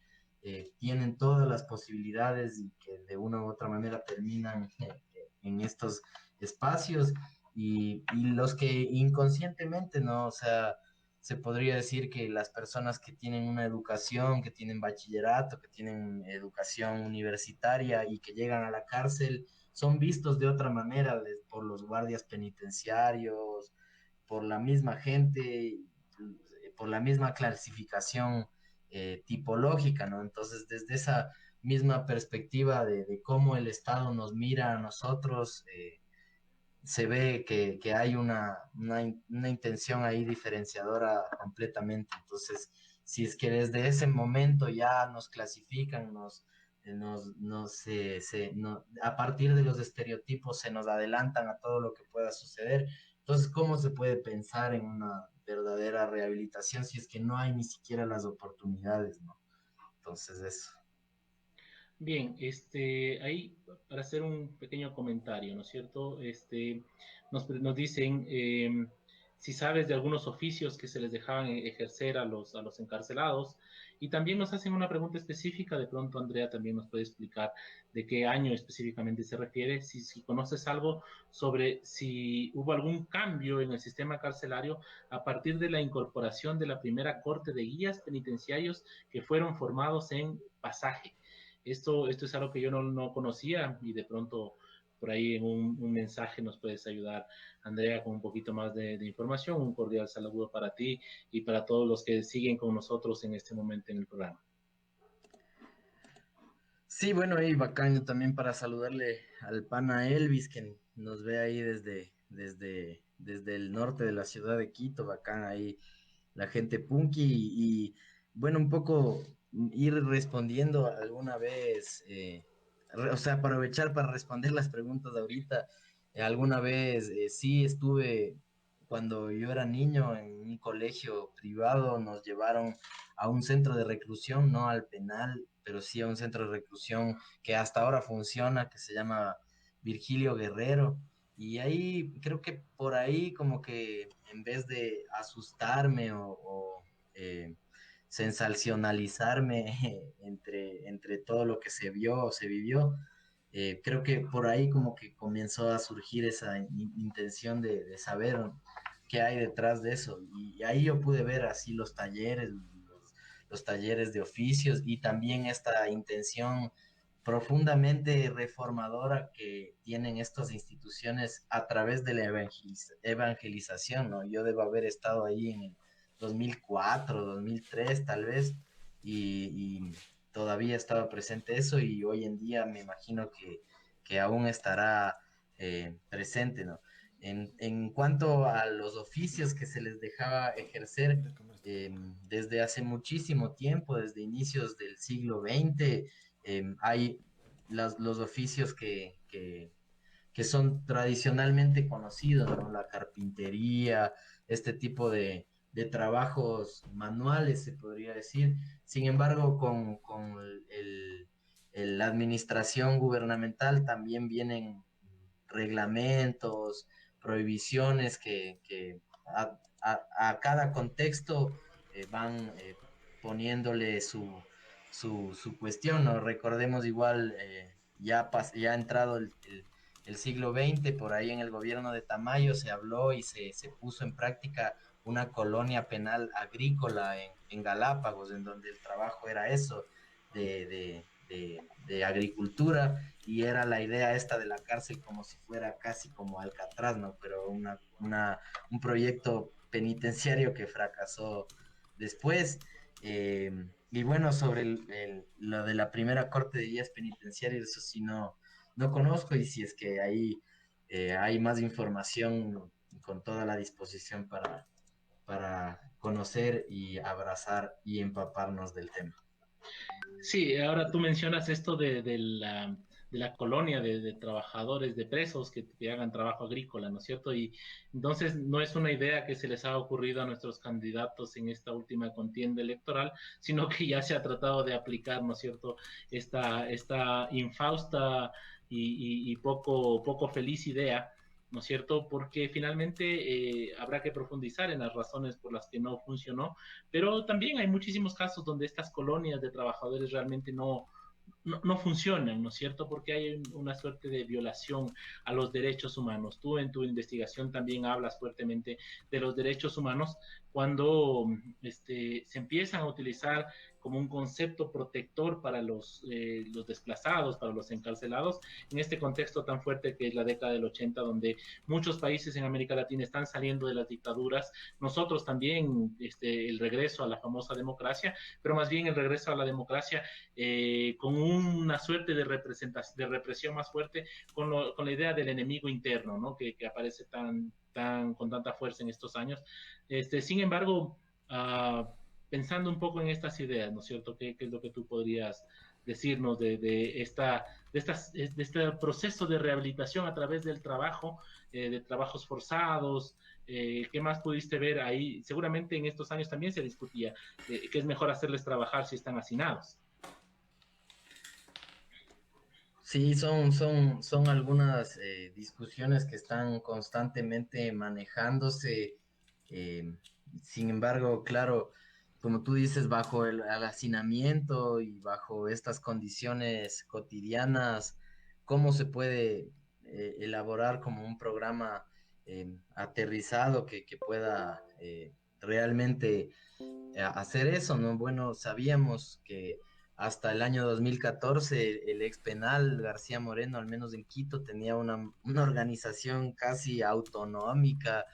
tienen todas las posibilidades y que de una u otra manera terminan en estos espacios y los que inconscientemente, ¿no? O sea, se podría decir que las personas que tienen una educación, que tienen bachillerato, que tienen educación universitaria y que llegan a la cárcel, son vistos de otra manera por los guardias penitenciarios, por la misma gente, por la misma clasificación tipológica, ¿no? Entonces, desde esa misma perspectiva de cómo el Estado nos mira a nosotros, se ve que hay una intención ahí diferenciadora completamente. Entonces, si es que desde ese momento ya nos clasifican, a partir de los estereotipos se nos adelantan a todo lo que pueda suceder, entonces, ¿cómo se puede pensar en una verdadera rehabilitación si es que no hay ni siquiera las oportunidades, ¿no? Entonces, eso. Bien, ahí para hacer un pequeño comentario, ¿no es cierto? Nos dicen si sabes de algunos oficios que se les dejaban ejercer a los encarcelados Y también nos hacen una pregunta específica, de pronto Andrea también nos puede explicar de qué año específicamente se refiere, si conoces algo sobre si hubo algún cambio en el sistema carcelario a partir de la incorporación de la primera corte de guías penitenciarios que fueron formados en Pasaje. Esto es algo que yo no conocía y de pronto por ahí en un mensaje nos puedes ayudar, Andrea, con un poquito más de información. Un cordial saludo para ti y para todos los que siguen con nosotros en este momento en el programa. Sí, bueno, y bacán yo también para saludarle al pana Elvis, que nos ve ahí desde el norte de la ciudad de Quito, bacán ahí la gente punky bueno, un poco ir respondiendo alguna vez, o sea, aprovechar para responder las preguntas de ahorita. Alguna vez sí estuve, cuando yo era niño en un colegio privado, nos llevaron a un centro de reclusión, no al penal, pero sí a un centro de reclusión que hasta ahora funciona, que se llama Virgilio Guerrero. Y ahí creo que por ahí como que en vez de asustarme o sensacionalizarme entre todo lo que se vio o se vivió, creo que por ahí como que comenzó a surgir esa intención de saber qué hay detrás de eso. Y ahí yo pude ver así los talleres de oficios y también esta intención profundamente reformadora que tienen estas instituciones a través de la evangelización, ¿no? Yo debo haber estado ahí en el 2004, 2003 tal vez, y todavía estaba presente eso y hoy en día me imagino que aún estará presente, ¿no? En cuanto a los oficios que se les dejaba ejercer desde hace muchísimo tiempo, desde inicios del siglo XX, hay los oficios que son tradicionalmente conocidos, ¿no? La carpintería, este tipo de trabajos manuales, se podría decir. Sin embargo, con la administración gubernamental también vienen reglamentos, prohibiciones que a cada contexto van poniéndole su cuestión, ¿no? Recordemos igual, ya ha entrado el siglo XX, por ahí en el gobierno de Tamayo se habló y se puso en práctica una colonia penal agrícola en Galápagos, en donde el trabajo era eso, de agricultura, y era la idea esta de la cárcel como si fuera casi como Alcatraz, ¿no? Pero un proyecto penitenciario que fracasó después. Y bueno, sobre lo de la primera corte de guías penitenciarios, eso sí no conozco, y si es que ahí hay más información, con toda la disposición para conocer y abrazar y empaparnos del tema. Sí, ahora tú mencionas esto de la colonia de trabajadores, de presos que hagan trabajo agrícola, ¿no es cierto? Y entonces no es una idea que se les ha ocurrido a nuestros candidatos en esta última contienda electoral, sino que ya se ha tratado de aplicar, ¿no es cierto?, esta infausta y poco feliz idea. ¿No es cierto? Porque finalmente habrá que profundizar en las razones por las que no funcionó, pero también hay muchísimos casos donde estas colonias de trabajadores realmente no funcionan, ¿no es cierto? Porque hay una suerte de violación a los derechos humanos. Tú en tu investigación también hablas fuertemente de los derechos humanos cuando se empiezan a utilizar como un concepto protector para los desplazados, para los encarcelados, en este contexto tan fuerte que es la década del 80, donde muchos países en América Latina están saliendo de las dictaduras, nosotros también, el regreso a la famosa democracia, pero más bien el regreso a la democracia con una suerte de representación, de represión más fuerte, con la idea del enemigo interno, ¿no? Que aparece con tanta fuerza en estos años. Sin embargo, pensando un poco en estas ideas, ¿no es cierto? ¿Qué es lo que tú podrías decirnos de este proceso de rehabilitación a través del trabajo, de trabajos forzados? ¿Qué más pudiste ver ahí? Seguramente en estos años también se discutía que es mejor hacerles trabajar si están hacinados. Sí, son algunas discusiones que están constantemente manejándose. eh, Sin embargo, claro, como tú dices, bajo el hacinamiento y bajo estas condiciones cotidianas, ¿cómo se puede elaborar como un programa aterrizado que pueda realmente hacer eso, ¿no? Bueno, sabíamos que hasta el año 2014 el ex penal García Moreno, al menos en Quito, tenía una organización casi autonómica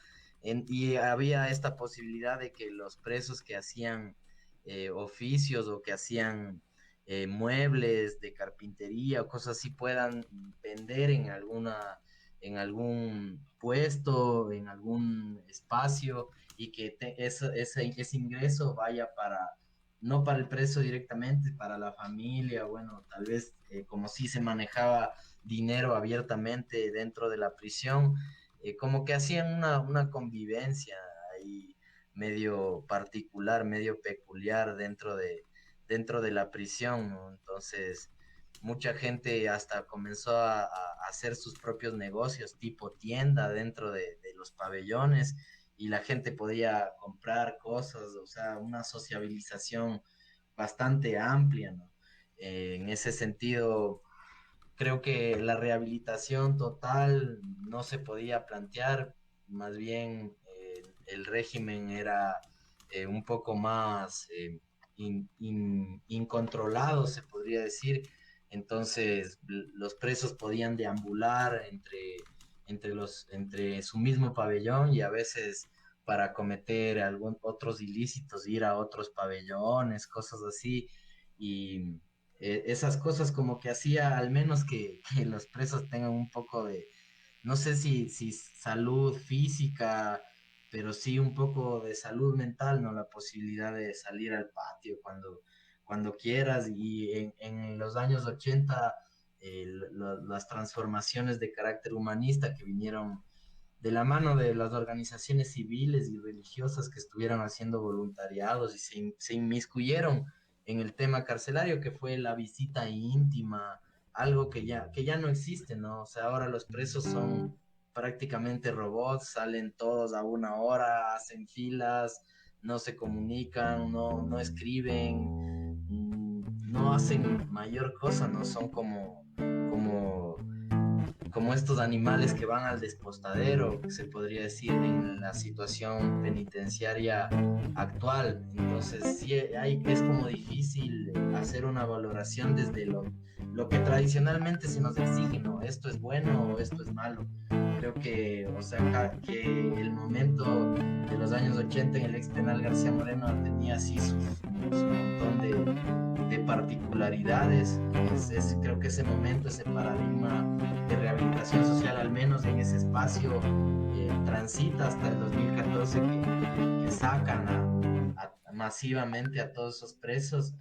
y había esta posibilidad de que los presos que hacían oficios o que hacían muebles de carpintería o cosas así puedan vender en algún puesto, en algún espacio y que ese ingreso vaya no para el preso directamente, para la familia, bueno, tal vez como si se manejaba dinero abiertamente dentro de la prisión, como que hacían una convivencia ahí medio particular, medio peculiar dentro de la prisión, ¿no? Entonces, mucha gente hasta comenzó a hacer sus propios negocios, tipo tienda dentro de los pabellones y la gente podía comprar cosas, o sea, una sociabilización bastante amplia, ¿no? En ese sentido, creo que la rehabilitación total no se podía plantear, más bien el régimen era un poco más incontrolado, se podría decir. Entonces, los presos podían deambular entre su mismo pabellón y a veces para cometer otros ilícitos, ir a otros pabellones, cosas así. Y esas cosas como que hacía al menos que los presos tengan un poco de, no sé si salud física, pero sí un poco de salud mental, ¿no? La posibilidad de salir al patio cuando quieras. Y en los años 80 las transformaciones de carácter humanista que vinieron de la mano de las organizaciones civiles y religiosas que estuvieron haciendo voluntariados y se inmiscuyeron en el tema carcelario, que fue la visita íntima, algo que ya no existe, ¿no? O sea, ahora los presos son prácticamente robots, salen todos a una hora, hacen filas, no se comunican, no escriben, no hacen mayor cosa, ¿no? Son como estos animales que van al despostadero, se podría decir, en la situación penitenciaria actual. Entonces, sí, es como difícil hacer una valoración desde lo que tradicionalmente se nos exige, ¿no? Esto es bueno o esto es malo. Creo que, o sea, que el momento de los años 80 en el ex penal García Moreno tenía así su montón de particularidades. Creo que ese momento, ese paradigma de rehabilitación social, al menos en ese espacio, transita hasta el 2014 que sacan masivamente a todos esos presos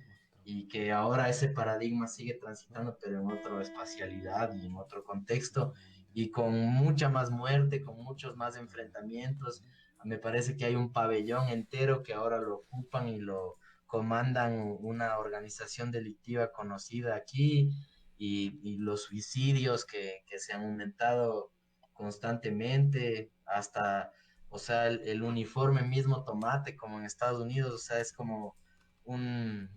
y que ahora ese paradigma sigue transitando, pero en otra espacialidad y en otro contexto y con mucha más muerte, con muchos más enfrentamientos. Me parece que hay un pabellón entero que ahora lo ocupan y lo comandan una organización delictiva conocida aquí y los suicidios que se han aumentado constantemente, hasta, o sea, el uniforme mismo tomate como en Estados Unidos, o sea, es como un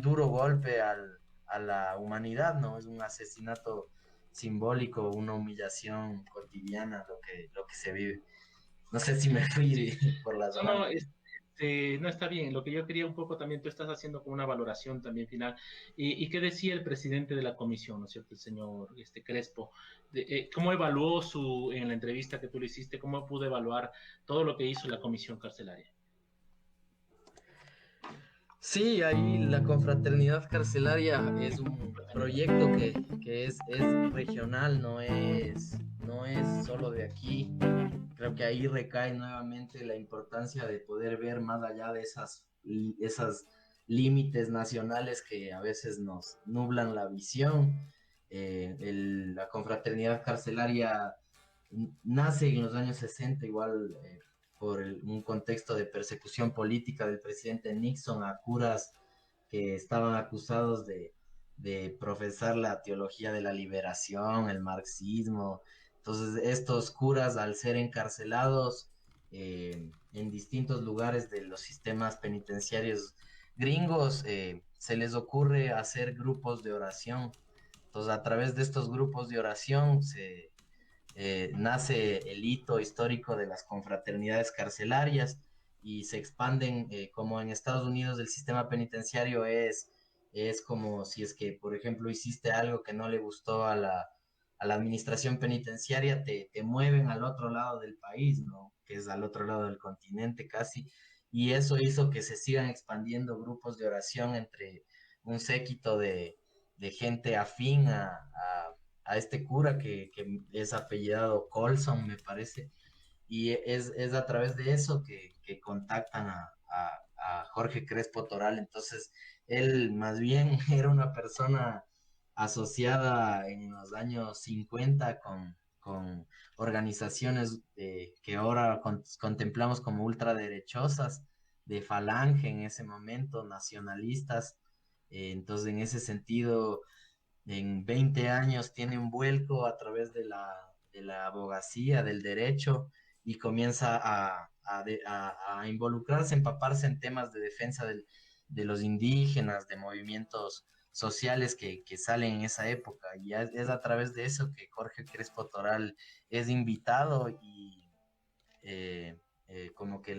duro golpe a la humanidad, ¿no? Es un asesinato simbólico, una humillación cotidiana lo que se vive. No sé si me fui por las No, ramas. no, no está bien. Lo que yo quería un poco también, tú estás haciendo como una valoración también final. ¿Y qué decía el presidente de la comisión, ¿no es cierto? El señor Crespo. ¿Cómo evaluó en la entrevista que tú le hiciste, cómo pudo evaluar todo lo que hizo la comisión carcelaria? Sí, ahí la confraternidad carcelaria es un proyecto que es regional, no es solo de aquí. Creo que ahí recae nuevamente la importancia de poder ver más allá de esas límites nacionales que a veces nos nublan la visión. La confraternidad carcelaria nace en los años 60 igual por un contexto de persecución política del presidente Nixon a curas que estaban acusados de profesar la teología de la liberación, el marxismo. Entonces, estos curas, al ser encarcelados, en distintos lugares de los sistemas penitenciarios gringos, se les ocurre hacer grupos de oración. Entonces, a través de estos grupos de oración nace el hito histórico de las confraternidades carcelarias y se expanden, como en Estados Unidos el sistema penitenciario es como si es que, por ejemplo, hiciste algo que no le gustó a la administración penitenciaria, te mueven al otro lado del país, ¿no? Que es al otro lado del continente casi, y eso hizo que se sigan expandiendo grupos de oración entre un séquito de gente afín a este cura que es apellidado Colson, me parece, y es a través de eso que contactan a Jorge Crespo Toral. Entonces, él más bien era una persona asociada en los años 50 con organizaciones que ahora contemplamos como ultraderechosas, de Falange en ese momento, nacionalistas. Entonces, en ese sentido, en 20 años tiene un vuelco a través de la abogacía, del derecho, y comienza a involucrarse, empaparse en temas de defensa de los indígenas, de movimientos sociales que salen en esa época. Y es a través de eso que Jorge Crespo Toral es invitado y como que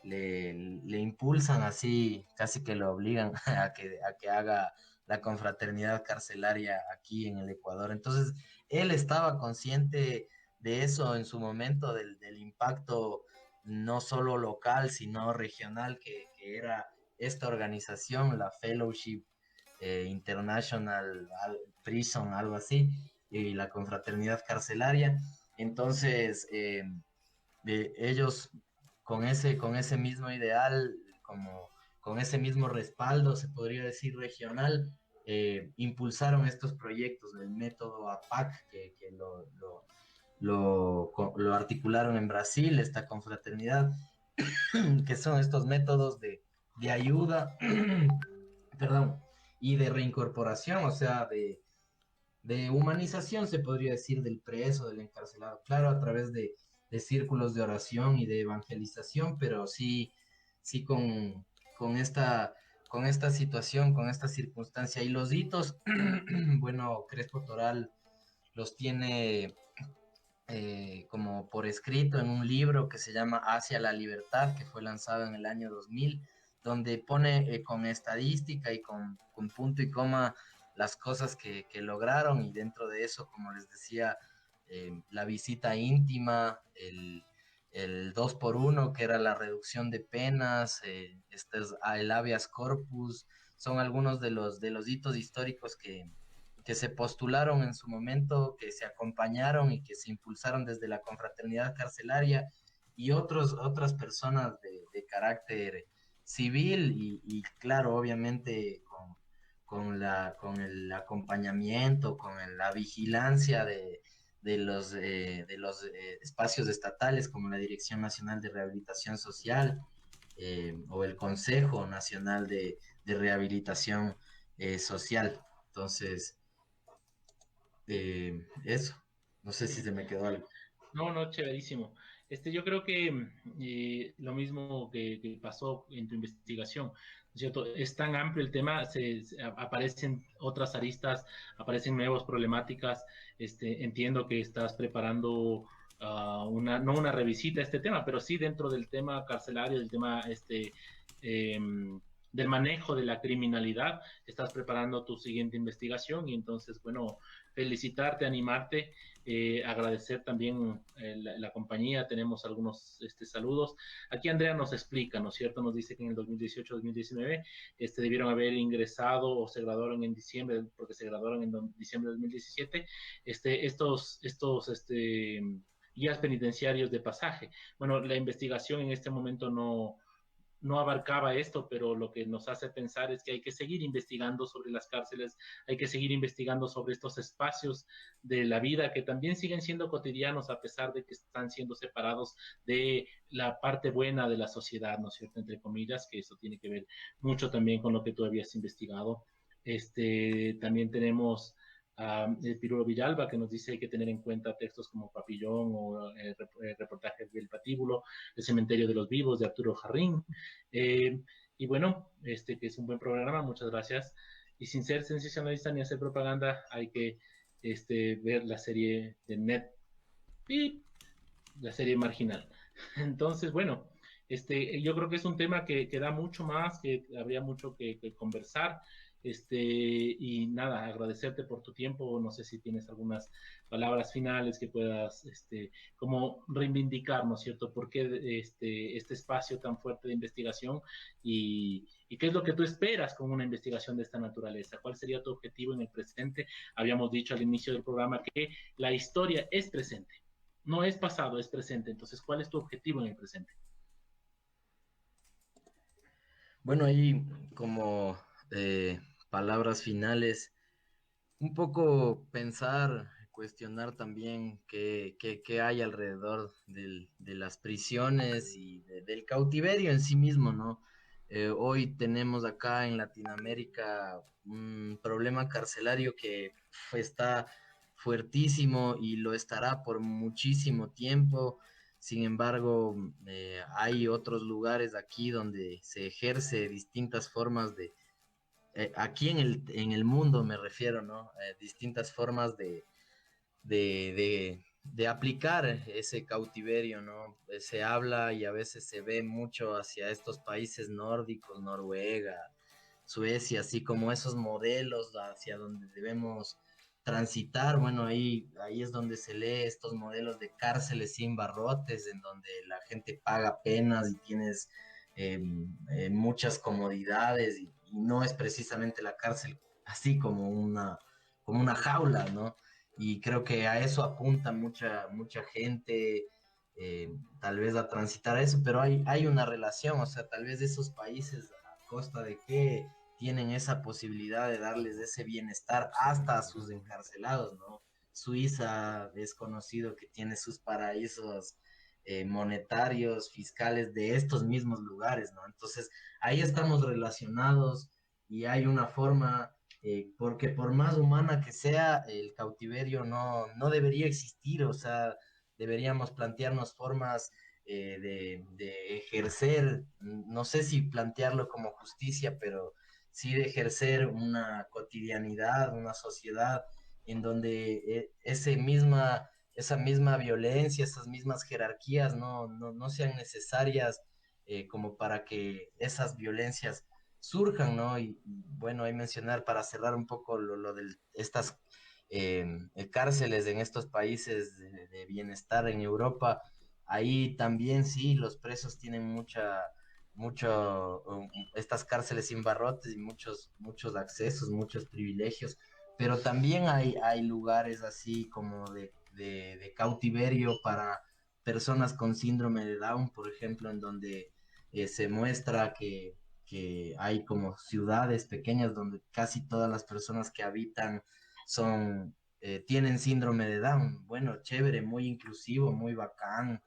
le impulsan así, casi que lo obligan a que haga la confraternidad carcelaria aquí en el Ecuador. Entonces, él estaba consciente de eso en su momento, del impacto no solo local, sino regional que era esta organización, la Fellowship International Prison, algo así, y la confraternidad carcelaria. Entonces, ellos con ese mismo ideal, como con ese mismo respaldo, se podría decir regional, impulsaron estos proyectos del método APAC, que lo articularon en Brasil, esta confraternidad, que son estos métodos de ayuda, perdón, y de reincorporación, o sea, de humanización, se podría decir, del preso, del encarcelado, claro, a través de círculos de oración y de evangelización, pero sí, sí con esta situación, con esta circunstancia. Y los hitos, bueno, Crespo Toral los tiene como por escrito en un libro que se llama Hacia la Libertad, que fue lanzado en el año 2000, donde pone con estadística y con punto y coma las cosas que lograron, y dentro de eso, como les decía, la visita íntima, el 2 por 1 que era la reducción de penas, el habeas corpus, son algunos de los hitos históricos que se postularon en su momento, que se acompañaron y que se impulsaron desde la confraternidad carcelaria y otras personas de carácter civil y claro, obviamente con el acompañamiento, la vigilancia de los espacios estatales como la Dirección Nacional de Rehabilitación Social o el Consejo Nacional de Rehabilitación Social. Entonces, eso, no sé si Sí. se me quedó algo. No, no, chéverísimo. Yo creo que lo mismo que pasó en tu investigación, ¿no es cierto? Es tan amplio el tema, aparecen otras aristas, aparecen nuevas problemáticas. Entiendo que estás preparando no una revisita a este tema, pero sí dentro del tema carcelario, del tema del manejo de la criminalidad, estás preparando tu siguiente investigación y entonces, bueno, felicitarte, animarte, agradecer también la compañía. Tenemos algunos saludos. Aquí Andrea nos explica, ¿no es cierto? Nos dice que en el 2018-2019 debieron haber ingresado o se graduaron en diciembre, porque se graduaron en diciembre de 2017, guías penitenciarios de pasaje. Bueno, la investigación en este momento no abarcaba esto, pero lo que nos hace pensar es que hay que seguir investigando sobre las cárceles, hay que seguir investigando sobre estos espacios de la vida que también siguen siendo cotidianos a pesar de que están siendo separados de la parte buena de la sociedad, ¿no es cierto? Entre comillas, que eso tiene que ver mucho también con lo que tú habías investigado. También tenemos a Pirulo Villalba, que nos dice hay que tener en cuenta textos como Papillón o reportajes del Patíbulo, El cementerio de los vivos de Arturo Jarrín. Y bueno, que es un buen programa, muchas gracias. Y sin ser sensacionalista ni hacer propaganda, hay que ver la serie de Net, la serie Marginal. Entonces, bueno, yo creo que es un tema que da mucho más, que habría mucho que conversar. Y nada, agradecerte por tu tiempo. No sé si tienes algunas palabras finales que puedas, como reivindicar, ¿no es cierto? ¿Por qué este espacio tan fuerte de investigación y qué es lo que tú esperas con una investigación de esta naturaleza? ¿Cuál sería tu objetivo en el presente? Habíamos dicho al inicio del programa que la historia es presente, no es pasado, es presente. Entonces, ¿cuál es tu objetivo en el presente? Bueno, ahí como palabras finales, un poco pensar, cuestionar también qué hay alrededor de las prisiones y del cautiverio en sí mismo, ¿no? Hoy tenemos acá en Latinoamérica un problema carcelario que está fuertísimo y lo estará por muchísimo tiempo. Sin embargo, hay otros lugares aquí donde se ejerce distintas formas aquí en el mundo me refiero, ¿no? Distintas formas de aplicar ese cautiverio, ¿no? Se habla y a veces se ve mucho hacia estos países nórdicos, Noruega, Suecia, así como esos modelos hacia donde debemos transitar. Bueno, ahí es donde se lee estos modelos de cárceles sin barrotes, en donde la gente paga penas y tienes muchas comodidades y no es precisamente la cárcel así como una jaula, ¿no? Y creo que a eso apunta mucha gente, tal vez a transitar eso, pero hay una relación, o sea, tal vez esos países a costa de que tienen esa posibilidad de darles ese bienestar hasta a sus encarcelados, ¿no? Suiza es conocido que tiene sus paraísos monetarios, fiscales de estos mismos lugares, ¿no? Entonces, ahí estamos relacionados y hay una forma, porque por más humana que sea, el cautiverio no debería existir, o sea, deberíamos plantearnos formas de ejercer, no sé si plantearlo como justicia, pero sí de ejercer una cotidianidad, una sociedad en donde esa misma violencia, esas mismas jerarquías no sean necesarias como para que esas violencias surjan, ¿no? Y bueno, hay mencionar para cerrar un poco lo de estas cárceles en estos países de bienestar en Europa, ahí también sí, los presos tienen estas cárceles sin barrotes y muchos accesos, muchos privilegios, pero también hay lugares así como de cautiverio para personas con síndrome de Down, por ejemplo, en donde se muestra que hay como ciudades pequeñas donde casi todas las personas que habitan tienen síndrome de Down. Bueno, chévere, muy inclusivo, muy bacán,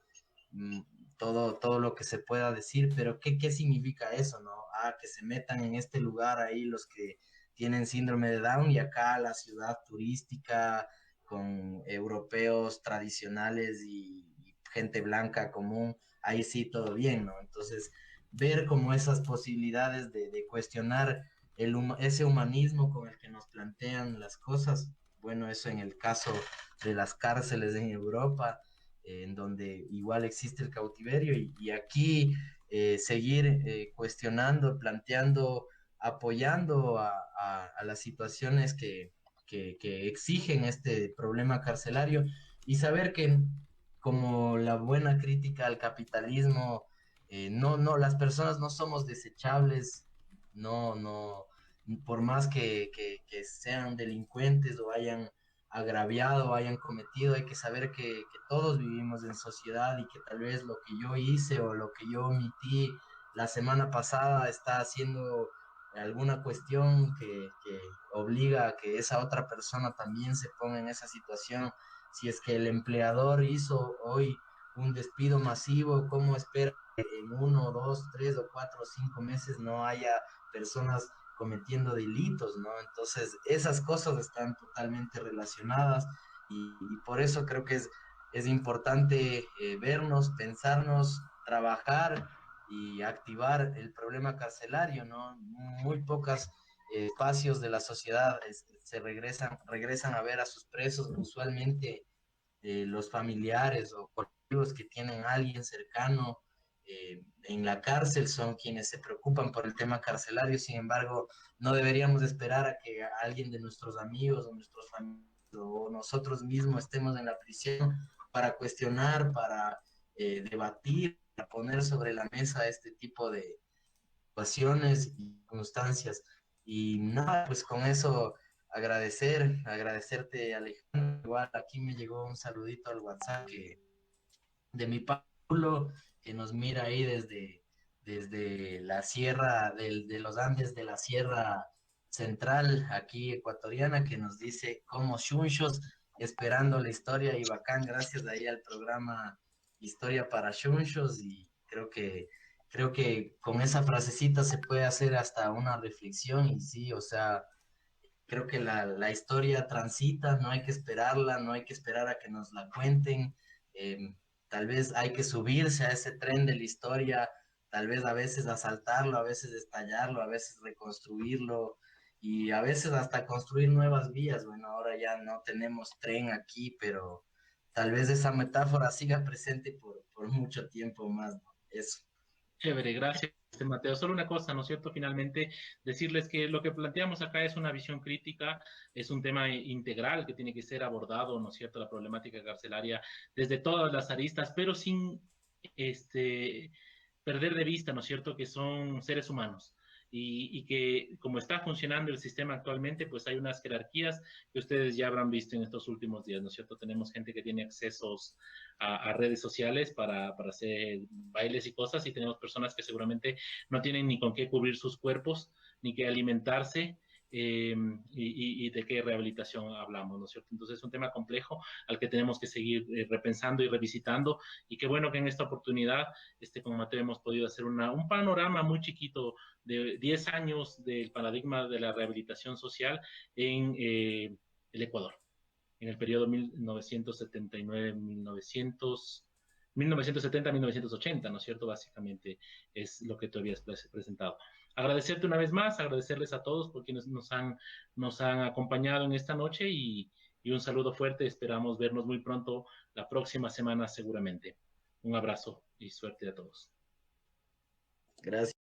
mm, todo lo que se pueda decir, pero ¿qué significa eso, no? Ah, que se metan en este lugar ahí los que tienen síndrome de Down y acá la ciudad turística con europeos tradicionales y gente blanca común, ahí sí todo bien, ¿no? Entonces, ver como esas posibilidades de cuestionar ese humanismo con el que nos plantean las cosas, bueno, eso en el caso de las cárceles en Europa, en donde igual existe el cautiverio y aquí seguir cuestionando, planteando, apoyando a las situaciones que exigen este problema carcelario y saber que como la buena crítica al capitalismo, las personas no somos desechables, no, por más que sean delincuentes o hayan agraviado, hayan cometido, hay que saber que todos vivimos en sociedad y que tal vez lo que yo hice o lo que yo omití la semana pasada está haciendo alguna cuestión que obliga a que esa otra persona también se ponga en esa situación. Si es que el empleador hizo hoy un despido masivo, ¿cómo espera que en 1, 2, 3 o 4 o 5 meses no haya personas cometiendo delitos, ¿no? Entonces, esas cosas están totalmente relacionadas y por eso creo que es importante vernos, pensarnos, trabajar y activar el problema carcelario, ¿no? Muy pocas espacios de la sociedad se regresan a ver a sus presos, usualmente los familiares o colectivos que tienen a alguien cercano en la cárcel son quienes se preocupan por el tema carcelario. Sin embargo, no deberíamos esperar a que alguien de nuestros amigos o nuestros familiares o nosotros mismos estemos en la prisión para cuestionar, para debatir, para poner sobre la mesa este tipo de situaciones y circunstancias. Y nada, pues con eso agradecerte Alejandro. Igual aquí me llegó un saludito al WhatsApp de mi Pablo, que nos mira ahí desde la sierra de los Andes, de la Sierra Central, aquí ecuatoriana, que nos dice como chunchos, esperando la historia y bacán, gracias ahí al programa Historia para Chunchos y creo que con esa frasecita se puede hacer hasta una reflexión y sí, o sea, creo que la historia transita, no hay que esperarla, no hay que esperar a que nos la cuenten. Tal vez hay que subirse a ese tren de la historia, tal vez a veces asaltarlo, a veces estallarlo, a veces reconstruirlo y a veces hasta construir nuevas vías. Bueno, ahora ya no tenemos tren aquí, pero tal vez esa metáfora siga presente por mucho tiempo más, ¿no? Eso. Chévere, gracias, Mateo. Solo una cosa, ¿no es cierto? Finalmente, decirles que lo que planteamos acá es una visión crítica, es un tema integral que tiene que ser abordado, ¿no es cierto? La problemática carcelaria desde todas las aristas, pero sin este, perder de vista, ¿no es cierto?, que son seres humanos. Y que como está funcionando el sistema actualmente, pues hay unas jerarquías que ustedes ya habrán visto en estos últimos días, ¿no es cierto? Tenemos gente que tiene accesos a redes sociales para hacer bailes y cosas, y tenemos personas que seguramente no tienen ni con qué cubrir sus cuerpos, ni qué alimentarse, y de qué rehabilitación hablamos, ¿no es cierto? Entonces es un tema complejo al que tenemos que seguir repensando y revisitando, y qué bueno que en esta oportunidad con Mateo hemos podido hacer un panorama muy chiquito de 10 años del paradigma de la rehabilitación social en el Ecuador en el periodo 1979, 1970-1980, ¿no es cierto? Básicamente es lo que tú habías presentado. Agradecerte una vez más, agradecerles a todos por quienes nos han acompañado en esta noche y un saludo fuerte. Esperamos vernos muy pronto la próxima semana seguramente. Un abrazo y suerte a todos. Gracias.